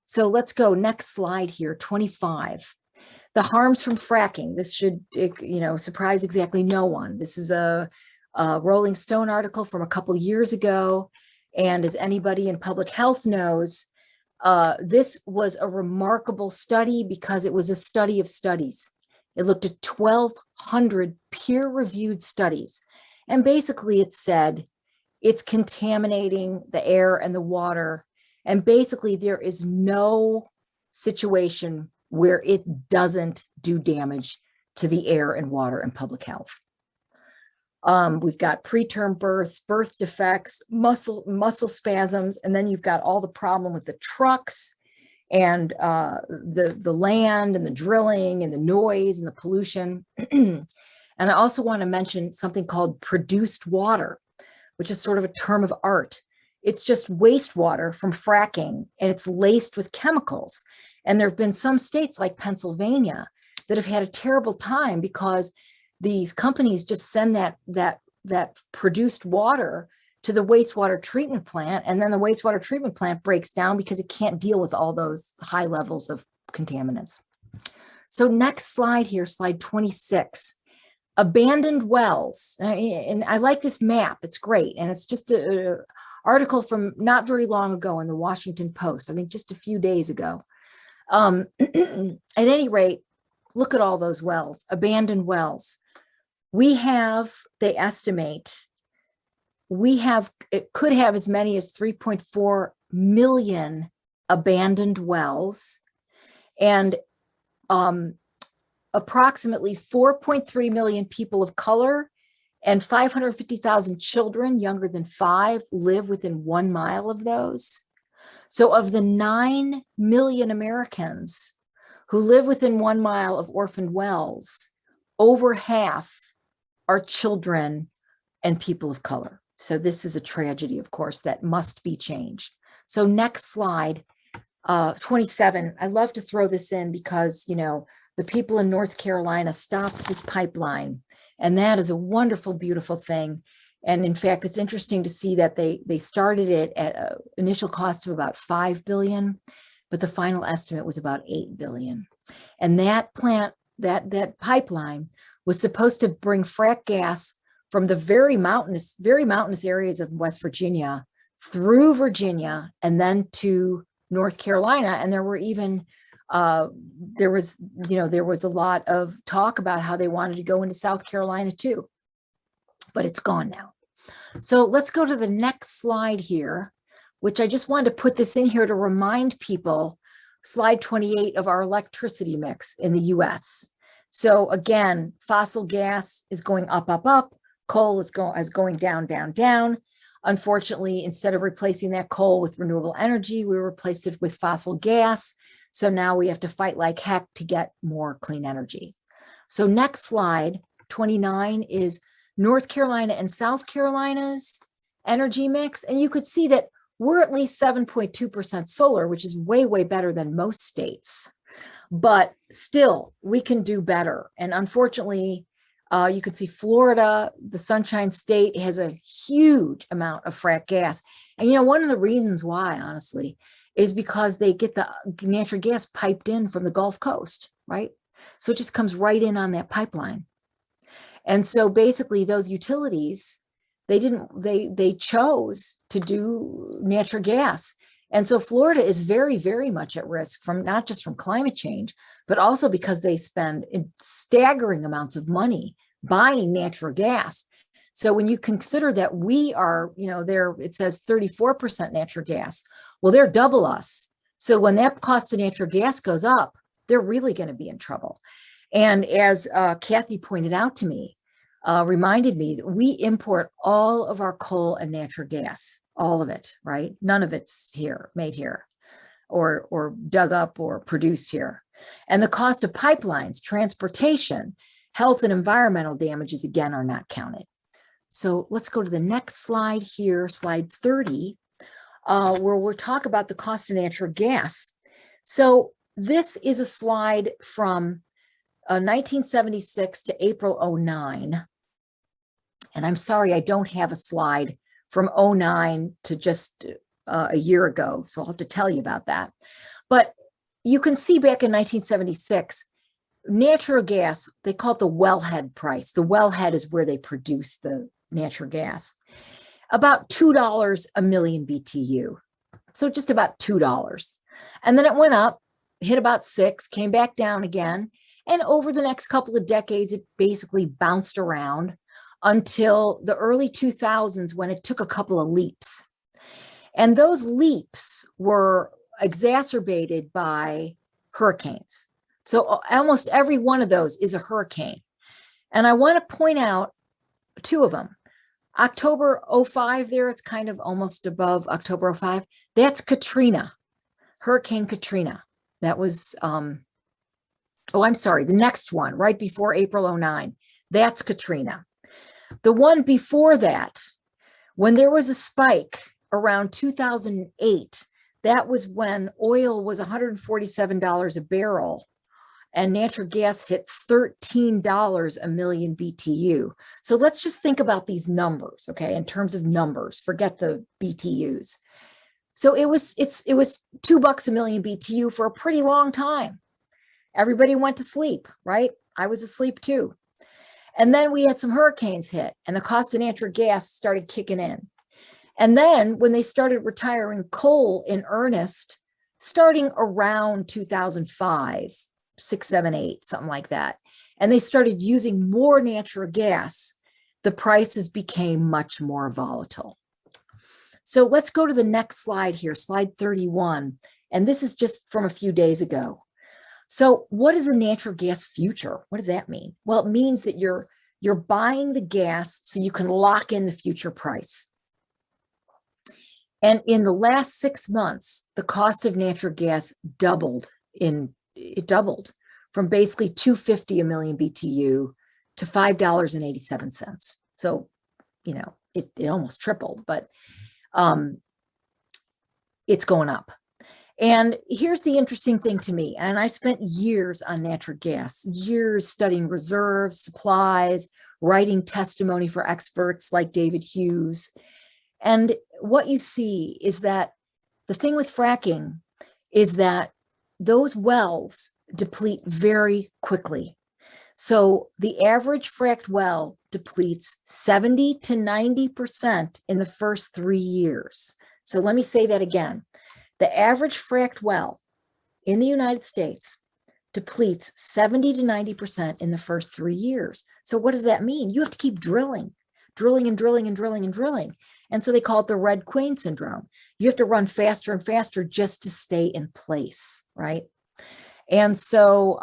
So let's go next slide here, 25. The harms from fracking. This should, surprise exactly no one. This is a Rolling Stone article from a couple years ago. And as anybody in public health knows, this was a remarkable study because it was a study of studies. It looked at 1,200 peer-reviewed studies. And basically it said it's contaminating the air and the water. And basically there is no situation where it doesn't do damage to the air and water and public health. We've got preterm births, birth defects, muscle spasms, and then you've got all the problem with the trucks and the land and the drilling and the noise and the pollution. And I also want to mention something called produced water, which is sort of a term of art. It's just wastewater from fracking, and it's laced with chemicals. And there have been some states like Pennsylvania that have had a terrible time because these companies just send that produced water to the wastewater treatment plant, and then the wastewater treatment plant breaks down because it can't deal with all those high levels of contaminants. So next slide here, slide 26, abandoned wells. And I like this map, it's great. And it's just an article from not very long ago in the Washington Post, I think just a few days ago. At any rate, look at all those wells, abandoned wells. We have, they estimate, it could have as many as 3.4 million abandoned wells, and approximately 4.3 million people of color and 550,000 children younger than 5 live within 1 mile of those. So of the 9 million Americans who live within 1 mile of orphaned wells, over half are children and people of color. So this is a tragedy, of course, that must be changed. So next slide, 27. I love to throw this in because, you know, the people in North Carolina stopped this pipeline, and that is a wonderful, beautiful thing. And in fact, it's interesting to see that they started it at an initial cost of about $5 billion, but the final estimate was about $8 billion. And that plant, that pipeline was supposed to bring frack gas from the very mountainous areas of West Virginia through Virginia and then to North Carolina. And there were even, there was a lot of talk about how they wanted to go into South Carolina too, but it's gone now. So let's go to the next slide here, which I just wanted to put this in here to remind people, slide 28, of our electricity mix in the US. So again, fossil gas is going up, up, up. Coal is going down, down, down. Unfortunately, instead of replacing that coal with renewable energy, we replaced it with fossil gas. So now we have to fight like heck to get more clean energy. So next slide, 29, is North Carolina and South Carolina's energy mix. And you could see that we're at least 7.2% solar, which is way, way better than most states. But still, we can do better. And unfortunately, you can see Florida, the Sunshine State, has a huge amount of frack gas. And, you know, one of the reasons why, honestly, is because they get the natural gas piped in from the Gulf Coast, right? So it just comes right in on that pipeline. And so basically those utilities, they chose to do natural gas. And so Florida is very, very much at risk from not just from climate change, but also because they spend staggering amounts of money buying natural gas. So when you consider that we are, you know, it says 34% natural gas. Well, they're double us. So when that cost of natural gas goes up, they're really going to be in trouble. And as Kathy pointed out to me, reminded me that we import all of our coal and natural gas, all of it, right? None of it's here, made here, or dug up or produced here. And the cost of pipelines, transportation, health and environmental damages, again, are not counted. So let's go to the next slide here, slide 30, where we'll talk about the cost of natural gas. So this is a slide from 1976 to April 09. And I'm sorry, I don't have a slide from 09 to just a year ago. So I'll have to tell you about that. But you can see back in 1976, natural gas, they call it the wellhead price. The wellhead is where they produce the natural gas. About $2 a million BTU. So just about $2. And then it went up, hit about 6, came back down again. And over the next couple of decades, it basically bounced around until the early 2000s, when it took a couple of leaps. And those leaps were exacerbated by hurricanes. So almost every one of those is a hurricane. And I want to point out 2 of them. October 05 there, it's kind of almost above October 05. That's Katrina, Hurricane Katrina. That was, I'm sorry, the next one, right before April 09. That's Katrina. The one before that, when there was a spike around 2008, that was when oil was $147 a barrel and natural gas hit $13 a million BTU. So let's just think about these numbers, okay, in terms of numbers, forget the BTUs. So it was $2 a million BTU for a pretty long time. Everybody went to sleep, right? I was asleep too. And then we had some hurricanes hit and the cost of natural gas started kicking in. And then when they started retiring coal in earnest, starting around 2005, 6, 7, 8, something like that, and they started using more natural gas, the prices became much more volatile. So let's go to the next slide here, slide 31. And this is just from a few days ago. So what is a natural gas future? What does that mean? Well, it means that you're buying the gas so you can lock in the future price. And in the last 6 months, the cost of natural gas doubled. It doubled from basically $2.50 a million BTU to $5.87. So, you know, it almost tripled, but it's going up. And here's the interesting thing to me, and I spent years on natural gas, years studying reserves, supplies, writing testimony for experts like David Hughes. And what you see is that the thing with fracking is that those wells deplete very quickly. So the average fracked well depletes 70 to 90% in the first 3 years. So let me say that again. The average fracked well in the United States depletes 70 to 90% in the first 3 years. So what does that mean? You have to keep drilling and drilling and drilling and drilling. And so they call it the Red Queen syndrome. You have to run faster and faster just to stay in place, right? And so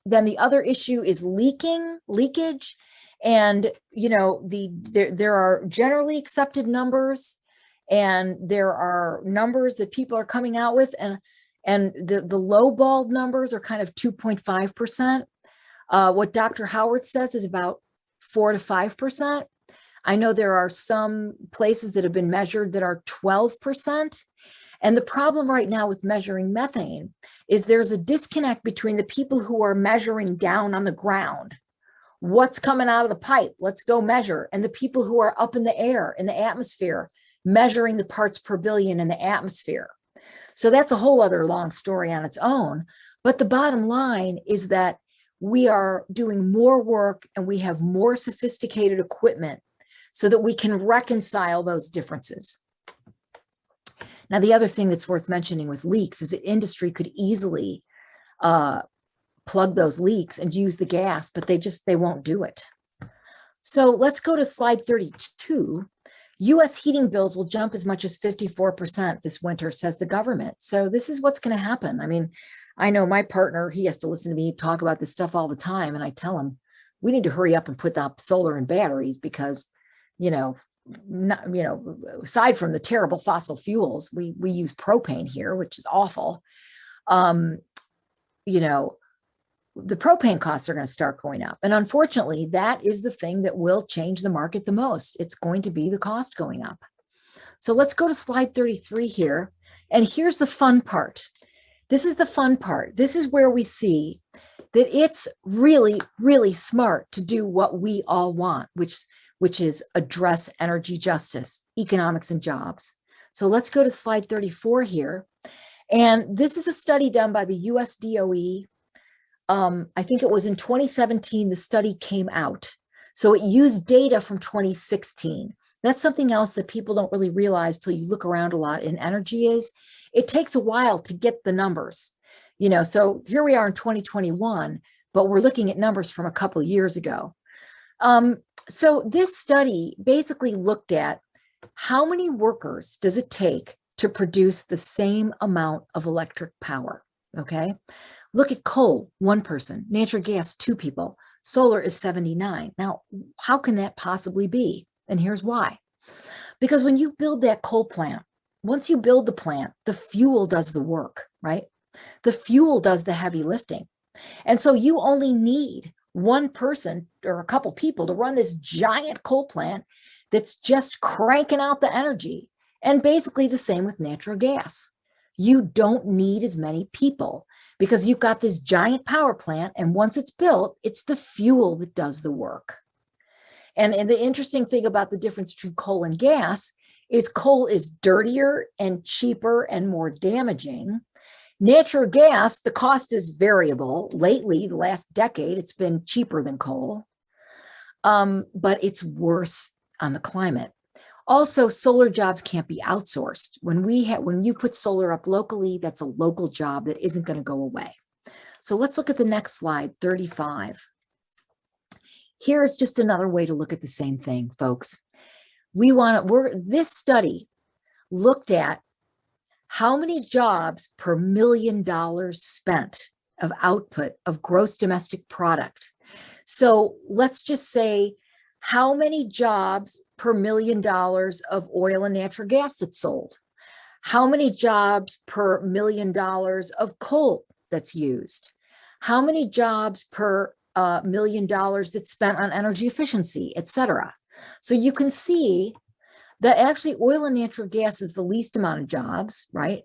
then the other issue is leakage. And, you know, there are generally accepted numbers, and there are numbers that people are coming out with, and the lowballed numbers are kind of 2.5%. What Dr. Howard says is about 4 to 5%. I know there are some places that have been measured that are 12%. And the problem right now with measuring methane is there's a disconnect between the people who are measuring down on the ground, what's coming out of the pipe, let's go measure, and the people who are up in the air, in the atmosphere, measuring the parts per billion in the atmosphere. So that's a whole other long story on its own. But the bottom line is that we are doing more work and we have more sophisticated equipment so that we can reconcile those differences. Now, the other thing that's worth mentioning with leaks is that industry could easily plug those leaks and use the gas, but they won't do it. So let's go to slide 32. U.S. heating bills will jump as much as 54% this winter, says the government. So this is what's going to happen. I mean, I know my partner, he has to listen to me talk about this stuff all the time. And I tell him, we need to hurry up and put up solar and batteries because, aside from the terrible fossil fuels, we use propane here, which is awful. The propane costs are going to start going up. And unfortunately, that is the thing that will change the market the most. It's going to be the cost going up. So let's go to slide 33 here. And here's the fun part. This is the fun part. This is where we see that it's really, really smart to do what we all want, which is address energy justice, economics, and jobs. So let's go to slide 34 here. And this is a study done by the US DOE. I think it was in 2017, the study came out. So it used data from 2016. That's something else that people don't really realize till you look around a lot in energy is it takes a while to get the numbers. So here we are in 2021, but we're looking at numbers from a couple of years ago. So this study basically looked at how many workers does it take to produce the same amount of electric power, okay? Look at coal, 1 person, natural gas, 2 people, solar is 79. Now, how can that possibly be? And here's why. Because when you build that coal plant, once you build the plant, the fuel does the work, right? The fuel does the heavy lifting. And so you only need 1 person or a couple people to run this giant coal plant that's just cranking out the energy. And basically the same with natural gas. you don't need as many people because you've got this giant power plant. And once it's built, it's the fuel that does the work. And the interesting thing about the difference between coal and gas is coal is dirtier and cheaper and more damaging. Natural gas, the cost is variable. Lately, the last decade, it's been cheaper than coal, but it's worse on the climate. Also, solar jobs can't be outsourced. When you put solar up locally, that's a local job that isn't going to go away. So let's look at the next slide, 35. Here's just another way to look at the same thing, folks. This study looked at how many jobs per $1 million spent of output of gross domestic product. So let's just say how many jobs per $1 million of oil and natural gas that's sold? How many jobs per $1 million of coal that's used? How many jobs per $1 million that's spent on energy efficiency, et cetera? So you can see that actually oil and natural gas is the least amount of jobs, right?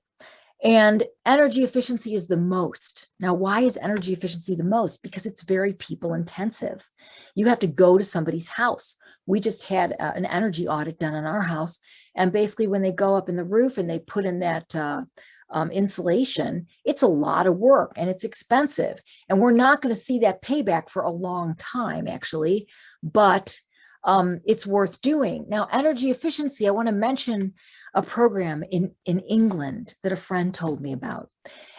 And energy efficiency is the most. Now, why is energy efficiency the most? Because it's very people intensive. You have to go to somebody's house. We just had an energy audit done on our house. And basically when they go up in the roof and they put in that insulation, it's a lot of work and it's expensive. And we're not going to see that payback for a long time, actually, but it's worth doing. Now, energy efficiency, I want to mention a program in England that a friend told me about.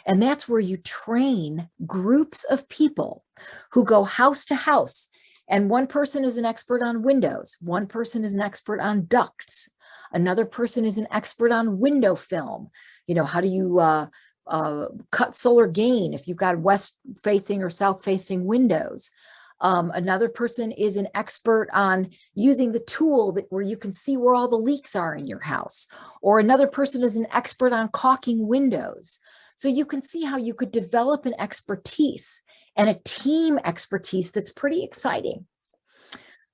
And that's where you train groups of people who go house to house. And one person is an expert on windows. One person is an expert on ducts. Another person is an expert on window film. You know, how do you cut solar gain if you've got west facing or south facing windows? Another person is an expert on using the tool where you can see where all the leaks are in your house. Or another person is an expert on caulking windows. So you can see how you could develop an expertise and a team expertise that's pretty exciting.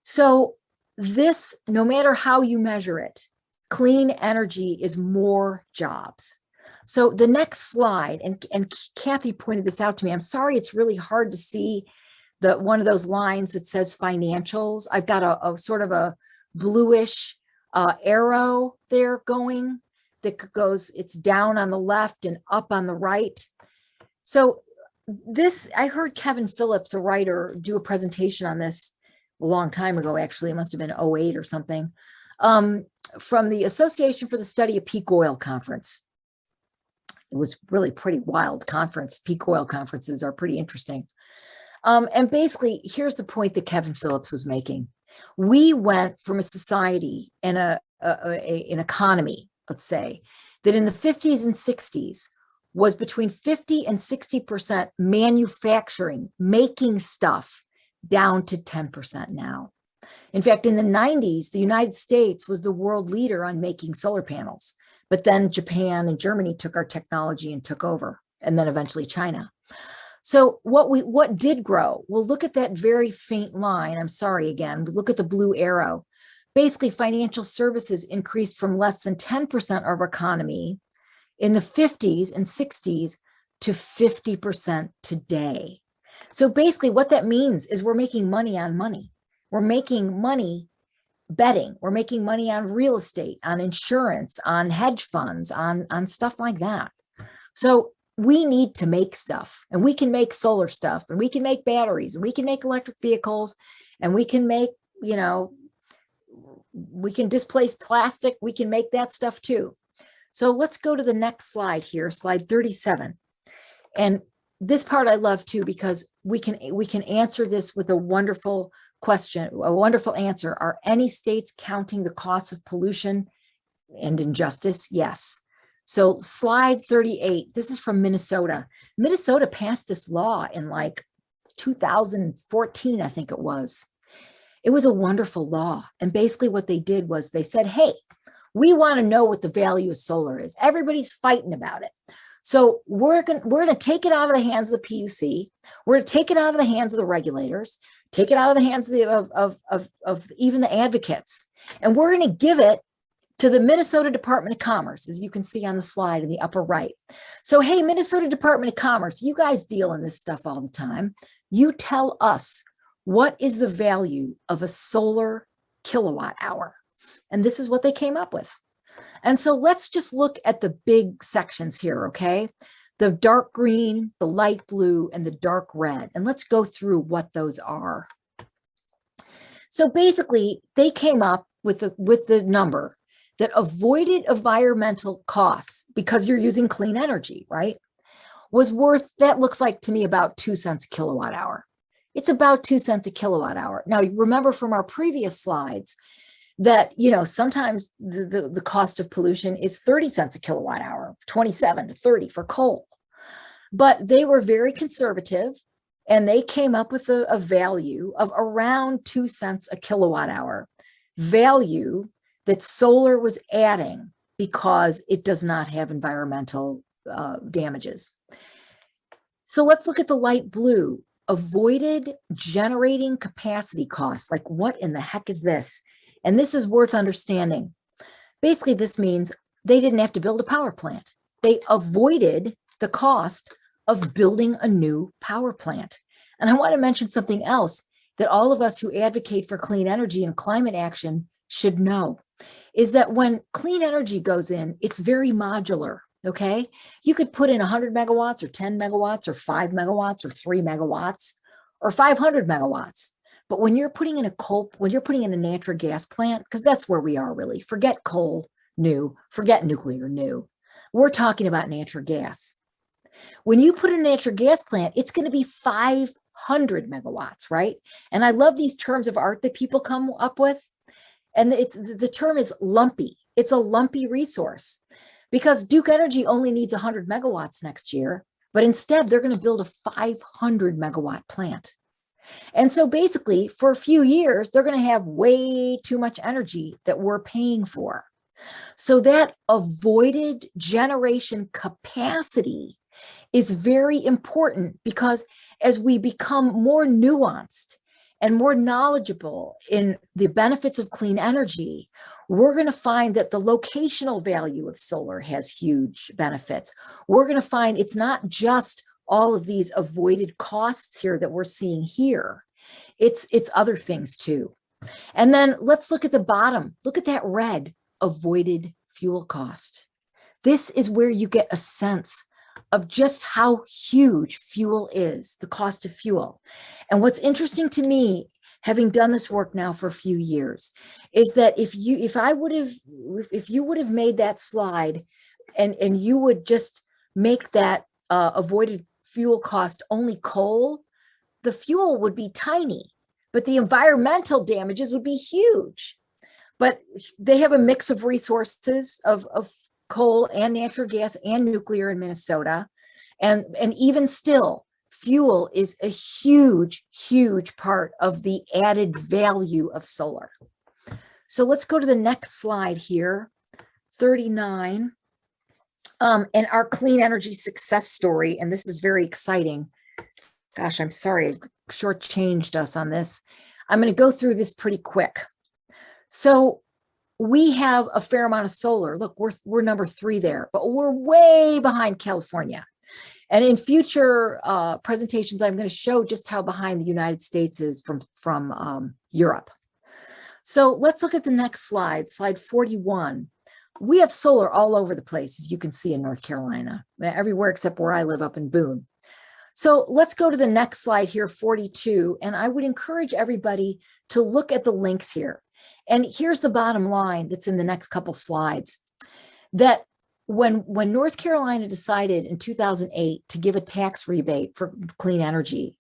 So this, no matter how you measure it, clean energy is more jobs. So the next slide, and Kathy pointed this out to me. I'm sorry, it's really hard to see one of those lines that says financials. I've got a sort of a bluish arrow there going that goes, it's down on the left and up on the right. So this, I heard Kevin Phillips, a writer, do a presentation on this a long time ago, actually. It must have been 08 or something, from the Association for the Study of Peak Oil Conference. It was really pretty wild conference. Peak oil conferences are pretty interesting. And basically, here's the point that Kevin Phillips was making. We went from a society and an economy, let's say, that in the 50s and 60s was between 50 and 60% manufacturing, making stuff, down to 10% now. In fact, in the 90s, the United States was the world leader on making solar panels. But then Japan and Germany took our technology and took over, and then eventually China. So what did grow? Well, look at that very faint line. I'm sorry, again, look at the blue arrow. Basically, financial services increased from less than 10% of our economy in the 50s and 60s to 50% today. So basically what that means is we're making money on money. We're making money betting. We're making money on real estate, on insurance, on hedge funds, on stuff like that. So we need to make stuff, and we can make solar stuff, and we can make batteries, and we can make electric vehicles, and we can make, you know, we can displace plastic. We can make that stuff too. So let's go to the next slide here, slide 37. And this part I love too, because we can answer this with a wonderful question, a wonderful answer. Are any states counting the costs of pollution and injustice? Yes. So slide 38, this is from Minnesota. Minnesota passed this law in like 2014, I think it was. It was a wonderful law. And basically what they did was they said, hey, we want to know what the value of solar is. Everybody's fighting about it. So we're going to take it out of the hands of the PUC. We're going to take it out of the hands of the regulators, take it out of the hands of even the advocates. And we're going to give it to the Minnesota Department of Commerce, as you can see on the slide in the upper right. So, hey, Minnesota Department of Commerce, you guys deal in this stuff all the time. You tell us, what is the value of a solar kilowatt hour? And this is what they came up with. And so let's just look at the big sections here, okay? The dark green, the light blue, and the dark red. And let's go through what those are. So basically, they came up with the number that avoided environmental costs, because you're using clean energy, right, was worth, that looks like to me about 2 cents a kilowatt hour. It's about 2 cents a kilowatt hour. Now, remember from our previous slides that, you know, sometimes the cost of pollution is 30 cents a kilowatt hour, 27 to 30 for coal. But they were very conservative, and they came up with a value of around 2 cents a kilowatt hour, value that solar was adding because it does not have environmental damages. So let's look at the light blue, avoided generating capacity costs. Like, what in the heck is this? And this is worth understanding. Basically, this means they didn't have to build a power plant. They avoided the cost of building a new power plant. And I want to mention something else that all of us who advocate for clean energy and climate action should know, is that when clean energy goes in, it's very modular, okay? You could put in 100 megawatts or 10 megawatts or 5 megawatts or 3 megawatts or 500 megawatts. But when you're putting in a natural gas plant, because that's where we are really, forget coal, new, forget nuclear, new. We're talking about natural gas. When you put in a natural gas plant, it's going to be 500 megawatts, right? And I love these terms of art that people come up with. And the term is lumpy. It's a lumpy resource, because Duke Energy only needs 100 megawatts next year, but instead they're going to build a 500 megawatt plant. And so basically, for a few years, they're going to have way too much energy that we're paying for. So that avoided generation capacity is very important, because as we become more nuanced and more knowledgeable in the benefits of clean energy, we're going to find that the locational value of solar has huge benefits. We're going to find it's not just all of these avoided costs here that we're seeing here. It's other things too. And then let's look at the bottom. Look at that red, avoided fuel cost. This is where you get a sense of just how huge fuel is, the cost of fuel. And what's interesting to me, having done this work now for a few years, is that if you would have made that slide and you would just make that avoided fuel cost only coal, the fuel would be tiny, but the environmental damages would be huge. But they have a mix of resources of coal and natural gas and nuclear in Minnesota. And even still, fuel is a huge, huge part of the added value of solar. So let's go to the next slide here, 39. And our clean energy success story. And this is very exciting. Gosh, I'm sorry, I shortchanged us on this. I'm going to go through this pretty quick. So we have a fair amount of solar. Look, we're number 3 there, but we're way behind California. And in future presentations, I'm going to show just how behind the United States is from Europe. So let's look at the next slide, slide 41. We have solar all over the place, as you can see in North Carolina, everywhere except where I live up in Boone. So let's go to the next slide here, 42. And I would encourage everybody to look at the links here. And here's the bottom line that's in the next couple slides, that when North Carolina decided in 2008 to give a tax rebate for clean energy,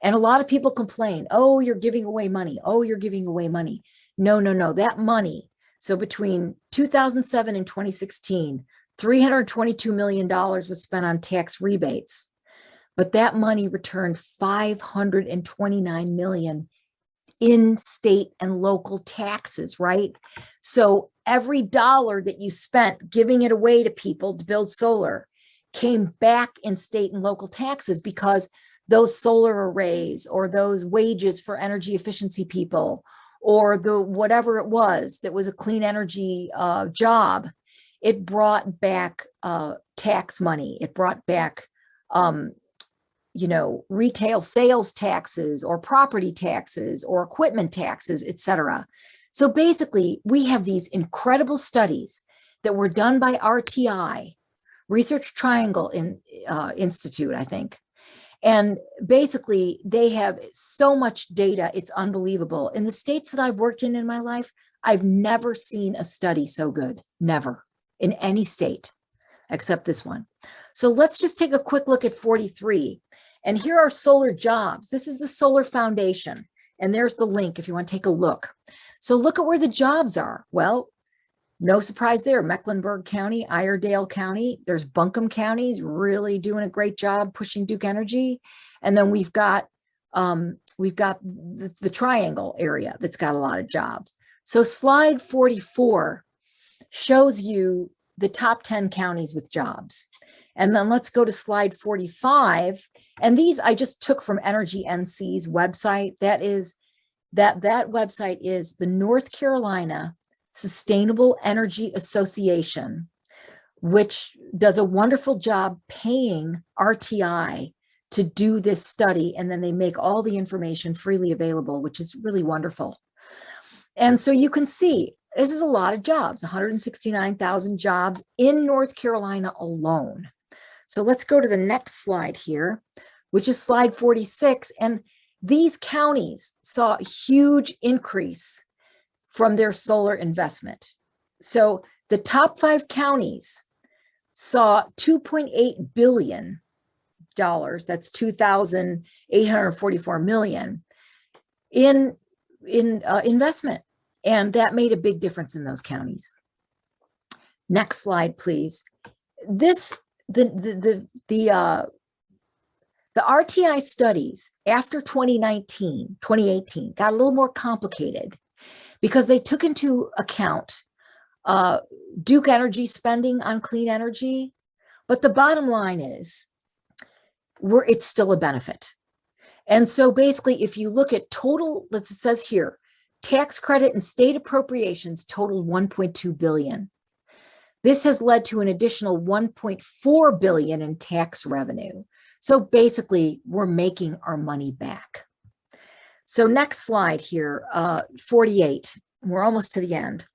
and a lot of people complain, oh, you're giving away money. Oh, you're giving away money. No, no, no, that money. So between 2007 and 2016, $322 million was spent on tax rebates, but that money returned $529 million in state and local taxes, right? So every dollar that you spent giving it away to people to build solar came back in state and local taxes, because those solar arrays or those wages for energy efficiency people or the whatever it was that was a clean energy job, it brought back tax money. It brought back, retail sales taxes or property taxes or equipment taxes, etc. So basically, we have these incredible studies that were done by RTI, Research Triangle Institute, I think. And basically, they have so much data, it's unbelievable. In the states that I've worked in my life, I've never seen a study so good, never, in any state, except this one. So let's just take a quick look at 43. And here are solar jobs. This is the Solar Foundation. And there's the link if you want to take a look. So look at where the jobs are. Well, no surprise there. Mecklenburg County, Iredell County, there's Buncombe County's really doing a great job pushing Duke Energy. And then we've got the Triangle area that's got a lot of jobs. So slide 44 shows you the top 10 counties with jobs. And then let's go to slide 45. And these I just took from Energy NC's website. That website is the North Carolina Sustainable Energy Association, which does a wonderful job paying RTI to do this study. And then they make all the information freely available, which is really wonderful. And so you can see, this is a lot of jobs, 169,000 jobs in North Carolina alone. So let's go to the next slide here, which is slide 46. And these counties saw a huge increase from their solar investment. So the top 5 counties saw $2.8 billion, that's 2,844 million in investment. And that made a big difference in those counties. Next slide, please. The RTI studies after 2018 got a little more complicated because they took into account Duke Energy spending on clean energy. But the bottom line is, it's still a benefit. And so basically, if you look at total, it says here, tax credit and state appropriations totaled $1.2 billion. This has led to an additional $1.4 billion in tax revenue. So basically, we're making our money back. So next slide here, 48. We're almost to the end.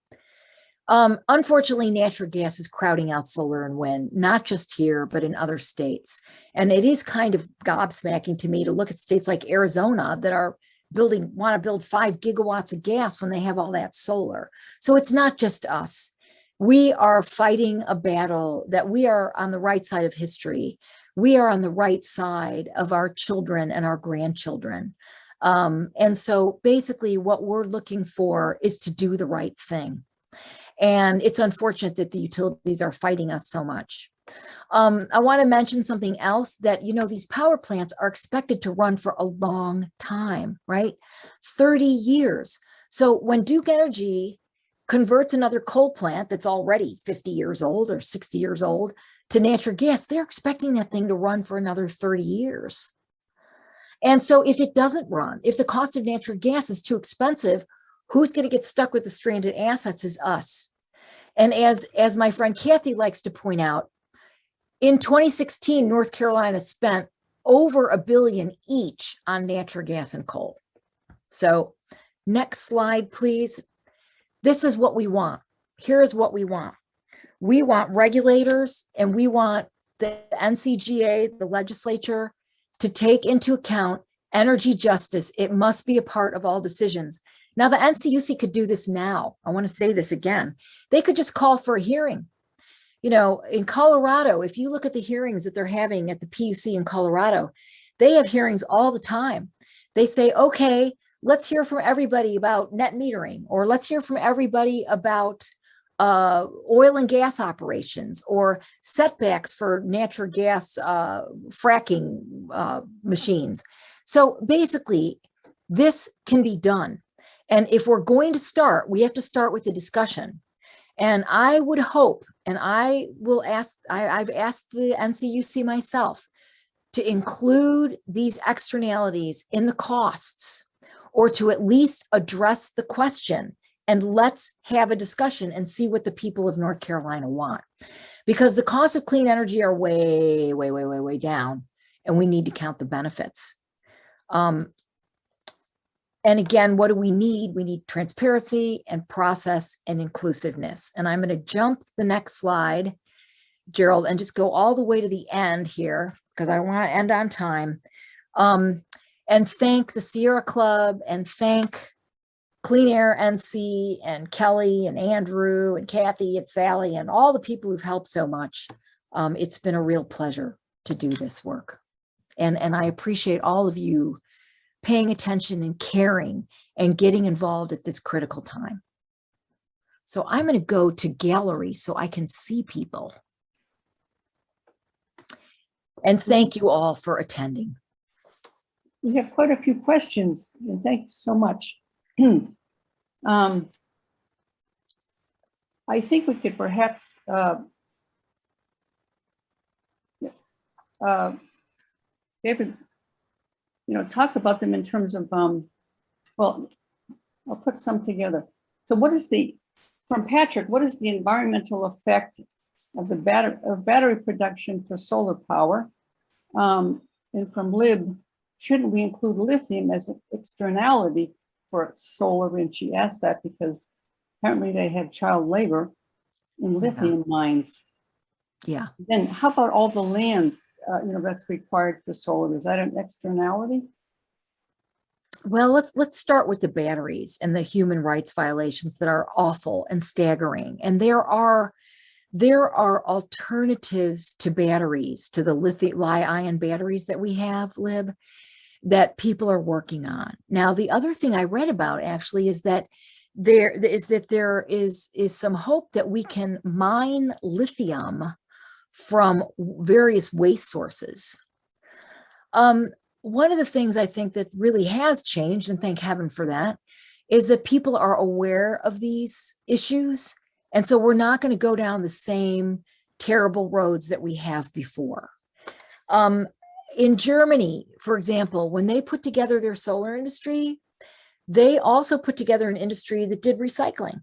Unfortunately, natural gas is crowding out solar and wind, not just here, but in other states. And it is kind of gobsmacking to me to look at states like Arizona that are want to build 5 gigawatts of gas when they have all that solar. So it's not just us. We are fighting a battle that we are on the right side of history. We are on the right side of our children and our grandchildren. And so basically what we're looking for is to do the right thing. And it's unfortunate that the utilities are fighting us so much. I want to mention something else that, these power plants are expected to run for a long time, right? 30 years. So when Duke Energy converts another coal plant that's already 50 years old or 60 years old to natural gas, they're expecting that thing to run for another 30 years. And so if it doesn't run, if the cost of natural gas is too expensive, who's going to get stuck with the stranded assets is us. And as my friend Kathy likes to point out, in 2016, North Carolina spent over $1 billion each on natural gas and coal. So next slide, please. This is what we want. Here is what we want. We want regulators and we want the NCGA, the legislature, to take into account energy justice. It must be a part of all decisions. Now, the NCUC could do this now. I want to say this again. They could just call for a hearing. In Colorado, if you look at the hearings that they're having at the PUC in Colorado, they have hearings all the time. They say, okay, let's hear from everybody about net metering, or let's hear from everybody about oil and gas operations or setbacks for natural gas fracking machines. So basically, this can be done. And if we're going to start, we have to start with the discussion. And I would hope, and I will ask, I've asked the NCUC myself to include these externalities in the costs, or to at least address the question, and let's have a discussion and see what the people of North Carolina want. Because the costs of clean energy are way, way, way, way, way down, and we need to count the benefits. And again, what do we need? We need transparency and process and inclusiveness. And I'm going to jump the next slide, Gerald, and just go all the way to the end here, because I want to end on time. And thank the Sierra Club, and thank Clean Air NC, and Kelly, and Andrew, and Kathy, and Sally, and all the people who've helped so much. It's been a real pleasure to do this work. And I appreciate all of you paying attention and caring and getting involved at this critical time. So I'm going to go to gallery so I can see people. And thank you all for attending. We have quite a few questions, and thank you so much. I think we could perhaps David, talk about them in terms of, well, I'll put some together. So what is from Patrick, what is the environmental effect of the battery production for solar power? And from Lib, shouldn't we include lithium as an externality for solar? And she asked that because apparently they had child labor in lithium mines. Yeah. Then how about all the land, that's required for solar? Is that an externality? Well, let's start with the batteries and the human rights violations that are awful and staggering. And there are alternatives to batteries, to the lithium-ion batteries that we have, Lib, that people are working on. Now, the other thing I read about actually is that there is some hope that we can mine lithium from various waste sources. One of the things I think that really has changed, and thank heaven for that, is that people are aware of these issues. And so we're not going to go down the same terrible roads that we have before. In Germany, for example, when they put together their solar industry, they also put together an industry that did recycling.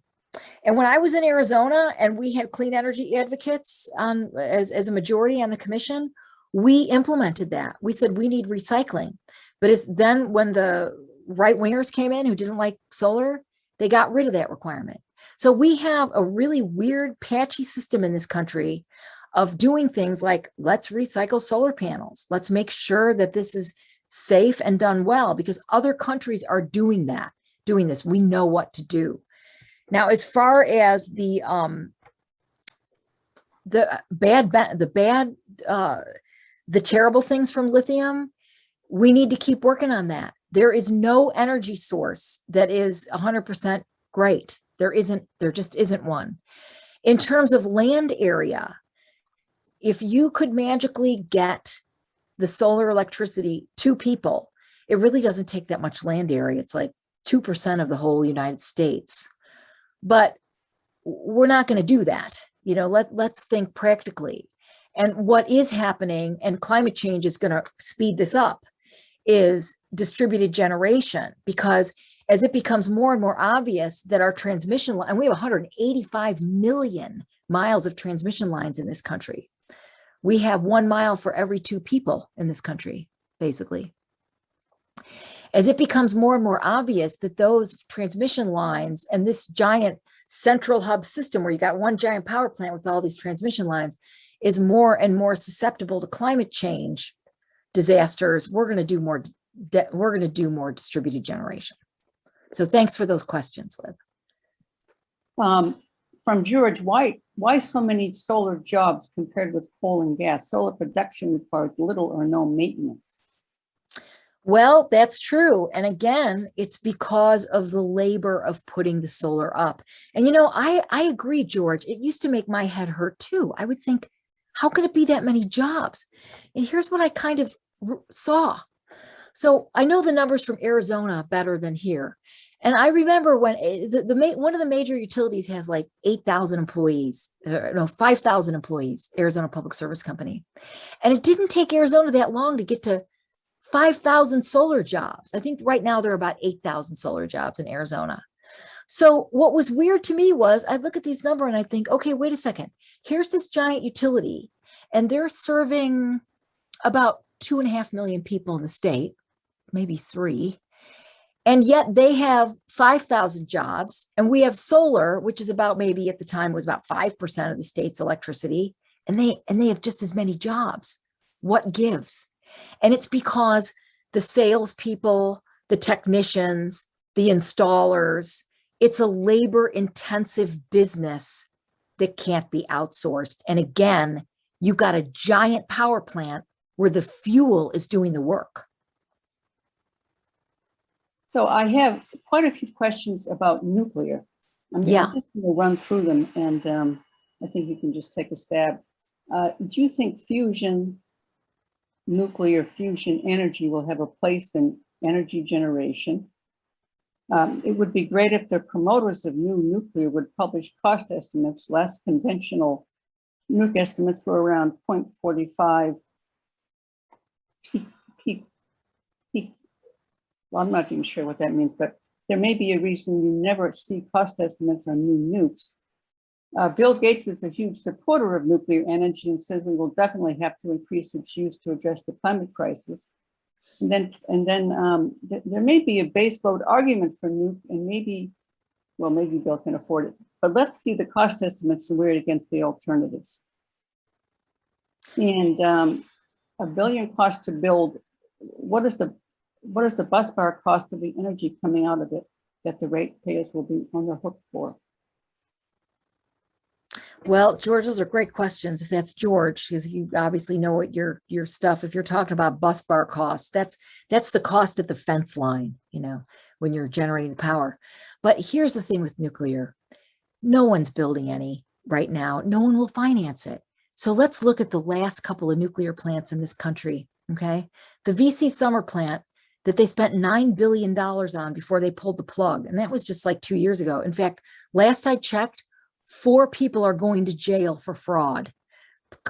And when I was in Arizona and we had clean energy advocates as a majority on the commission, we implemented that. We said we need recycling. But it's then when the right wingers came in who didn't like solar, they got rid of that requirement. So we have a really weird, patchy system in this country of doing things like, let's recycle solar panels. Let's make sure that this is safe and done well, because other countries are doing this. We know what to do. Now, as far as the terrible things from lithium, we need to keep working on that. There is no energy source that is 100% great. There just isn't one. In terms of land area, if you could magically get the solar electricity to people, it really doesn't take that much land area. It's like 2% of the whole United States. But we're not going to do that. Let's think practically. And what is happening, and climate change is going to speed this up, is distributed generation, because as it becomes more and more obvious that our transmission line, and we have 185 million miles of transmission lines in this country. We have 1 mile for every 2 people in this country, basically. As it becomes more and more obvious that those transmission lines and this giant central hub system where you got one giant power plant with all these transmission lines is more and more susceptible to climate change disasters, we're going to do more distributed generation. So thanks for those questions, Liv. From George, why so many solar jobs compared with coal and gas? Solar production requires little or no maintenance. Well, that's true. And again, it's because of the labor of putting the solar up. And I agree, George. It used to make my head hurt too. I would think, how could it be that many jobs? And here's what I kind of saw. So I know the numbers from Arizona better than here. And I remember when one of the major utilities has like 8,000 employees, 5,000 employees, Arizona Public Service Company. And it didn't take Arizona that long to get to 5,000 solar jobs. I think right now there are about 8,000 solar jobs in Arizona. So what was weird to me was I look at these numbers and I think, okay, wait a second. Here's this giant utility and they're serving about 2.5 million people in the state, maybe 3. And yet they have 5,000 jobs and we have solar, which is about maybe at the time was about 5% of the state's electricity. And they have just as many jobs. What gives? And it's because the salespeople, the technicians, the installers, it's a labor intensive business that can't be outsourced. And again, you've got a giant power plant where the fuel is doing the work. So I have quite a few questions about nuclear. I'm just going to run through them, and I think you can just take a stab. Do you think nuclear fusion energy will have a place in energy generation? It would be great if the promoters of new nuclear would publish cost estimates. Last conventional nuke estimates were around 0.45 peak. Well, I'm not even sure what that means, but there may be a reason you never see cost estimates on new nukes. Bill Gates is a huge supporter of nuclear energy and says we will definitely have to increase its use to address the climate crisis. And then there may be a baseload argument for nuke, and maybe Bill can afford it. But let's see the cost estimates and weigh it against the alternatives. And $1 billion cost to build. What is the busbar cost of the energy coming out of it that the ratepayers will be on the hook for? Well, George, those are great questions. If that's George, because you obviously know what your stuff. If you're talking about busbar costs, that's the cost at the fence line, when you're generating the power. But here's the thing with nuclear. No one's building any right now. No one will finance it. So let's look at the last couple of nuclear plants in this country, okay? The VC Summer plant that they spent $9 billion on before they pulled the plug. And that was just like 2 years ago. In fact, last I checked, 4 people are going to jail for fraud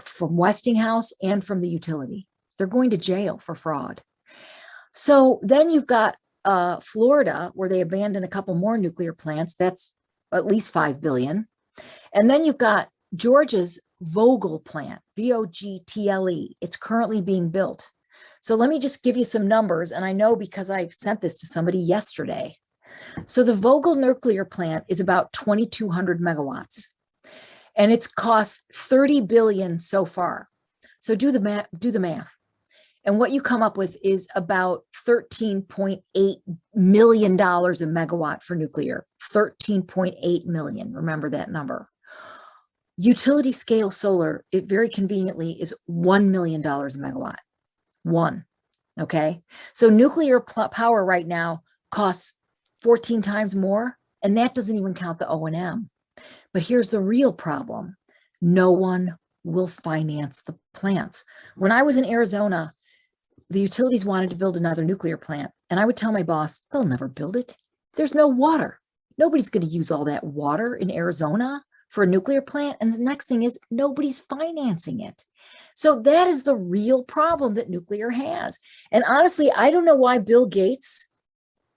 from Westinghouse and from the utility. They're going to jail for fraud. So then you've got Florida, where they abandoned a couple more nuclear plants. That's at least $5 billion. And then you've got Georgia's Vogtle plant, VOGTLE. It's currently being built. So let me just give you some numbers. And I know because I sent this to somebody yesterday. So the Vogtle nuclear plant is about 2,200 megawatts, and it's cost $30 billion so far. So do the math. And what you come up with is about $13.8 million a megawatt for nuclear, 13.8 million. Remember that number. Utility scale solar, it very conveniently is $1 million a megawatt. One. Okay. So nuclear power right now costs 14 times more, and that doesn't even count the O&M. But here's the real problem. No one will finance the plants. When I was in Arizona, the utilities wanted to build another nuclear plant, and I would tell my boss, they'll never build it. There's no water. Nobody's going to use all that water in Arizona for a nuclear plant. And the next thing is nobody's financing it. So that is the real problem that nuclear has. And honestly, I don't know why Bill Gates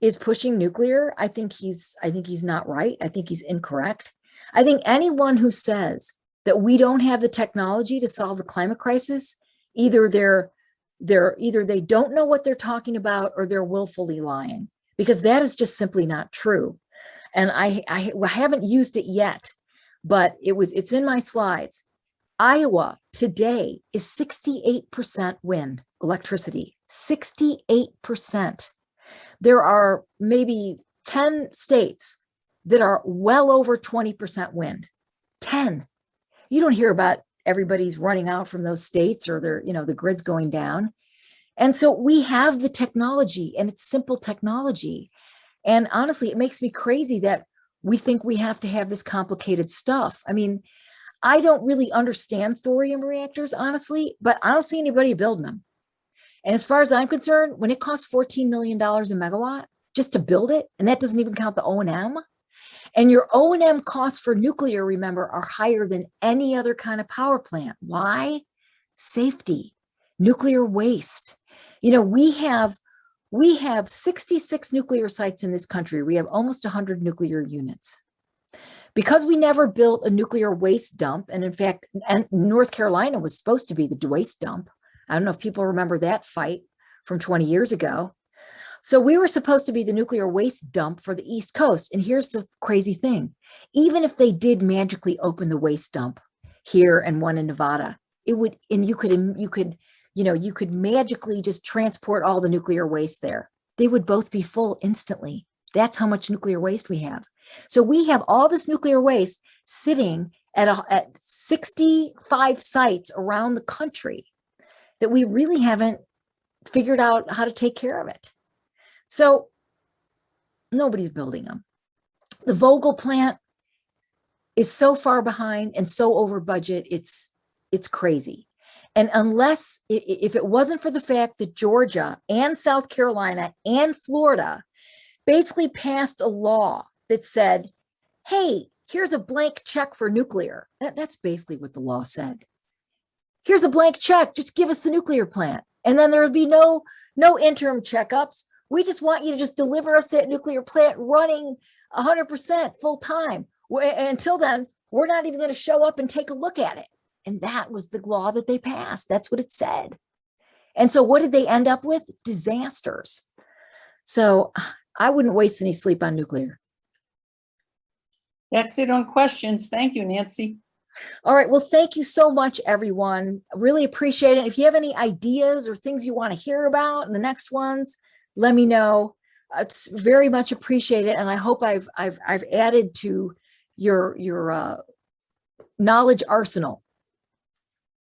is pushing nuclear. I think he's not right. I think he's incorrect. I think anyone who says that we don't have the technology to solve the climate crisis, either they don't know what they're talking about or they're willfully lying, because that is just simply not true. And I haven't used it yet, but it's in my slides. Iowa today is 68% wind electricity, 68%. There are maybe 10 states that are well over 20% wind. 10. You don't hear about everybody's running out from those states or the grid's going down. And so we have the technology, and it's simple technology. And honestly, it makes me crazy that we think we have to have this complicated stuff. I mean, I don't really understand thorium reactors, honestly, but I don't see anybody building them. And as far as I'm concerned, when it costs $14 million a megawatt just to build it, and that doesn't even count the O&M, and your O&M costs for nuclear, remember, are higher than any other kind of power plant. Why? Safety, nuclear waste. You know, we have 66 nuclear sites in this country. We have almost 100 nuclear units. Because we never built a nuclear waste dump, and in fact, North Carolina was supposed to be the waste dump. I don't know if people remember that fight from 20 years ago. So we were supposed to be the nuclear waste dump for the East Coast. And here's the crazy thing. Even if they did magically open the waste dump here and one in Nevada, it would, and you could magically just transport all the nuclear waste there. They would both be full instantly. That's how much nuclear waste we have. So we have all this nuclear waste sitting at 65 sites around the country that we really haven't figured out how to take care of it. So nobody's building them. The Vogtle plant is so far behind and so over budget, it's crazy. And unless, if it wasn't for the fact that Georgia and South Carolina and Florida basically passed a law that said, hey, here's a blank check for nuclear. That's basically what the law said. Here's a blank check, just give us the nuclear plant. And then there would be no interim checkups. We just want you to just deliver us that nuclear plant running 100% full time. Until then, we're not even going to show up and take a look at it. And that was the law that they passed. That's what it said. And so what did they end up with? Disasters. So I wouldn't waste any sleep on nuclear. That's it on questions. Thank you, Nancy. All right. Well, thank you so much, everyone. Really appreciate it. If you have any ideas or things you want to hear about in the next ones, let me know. It's very much appreciated. And I hope I've added to your knowledge arsenal.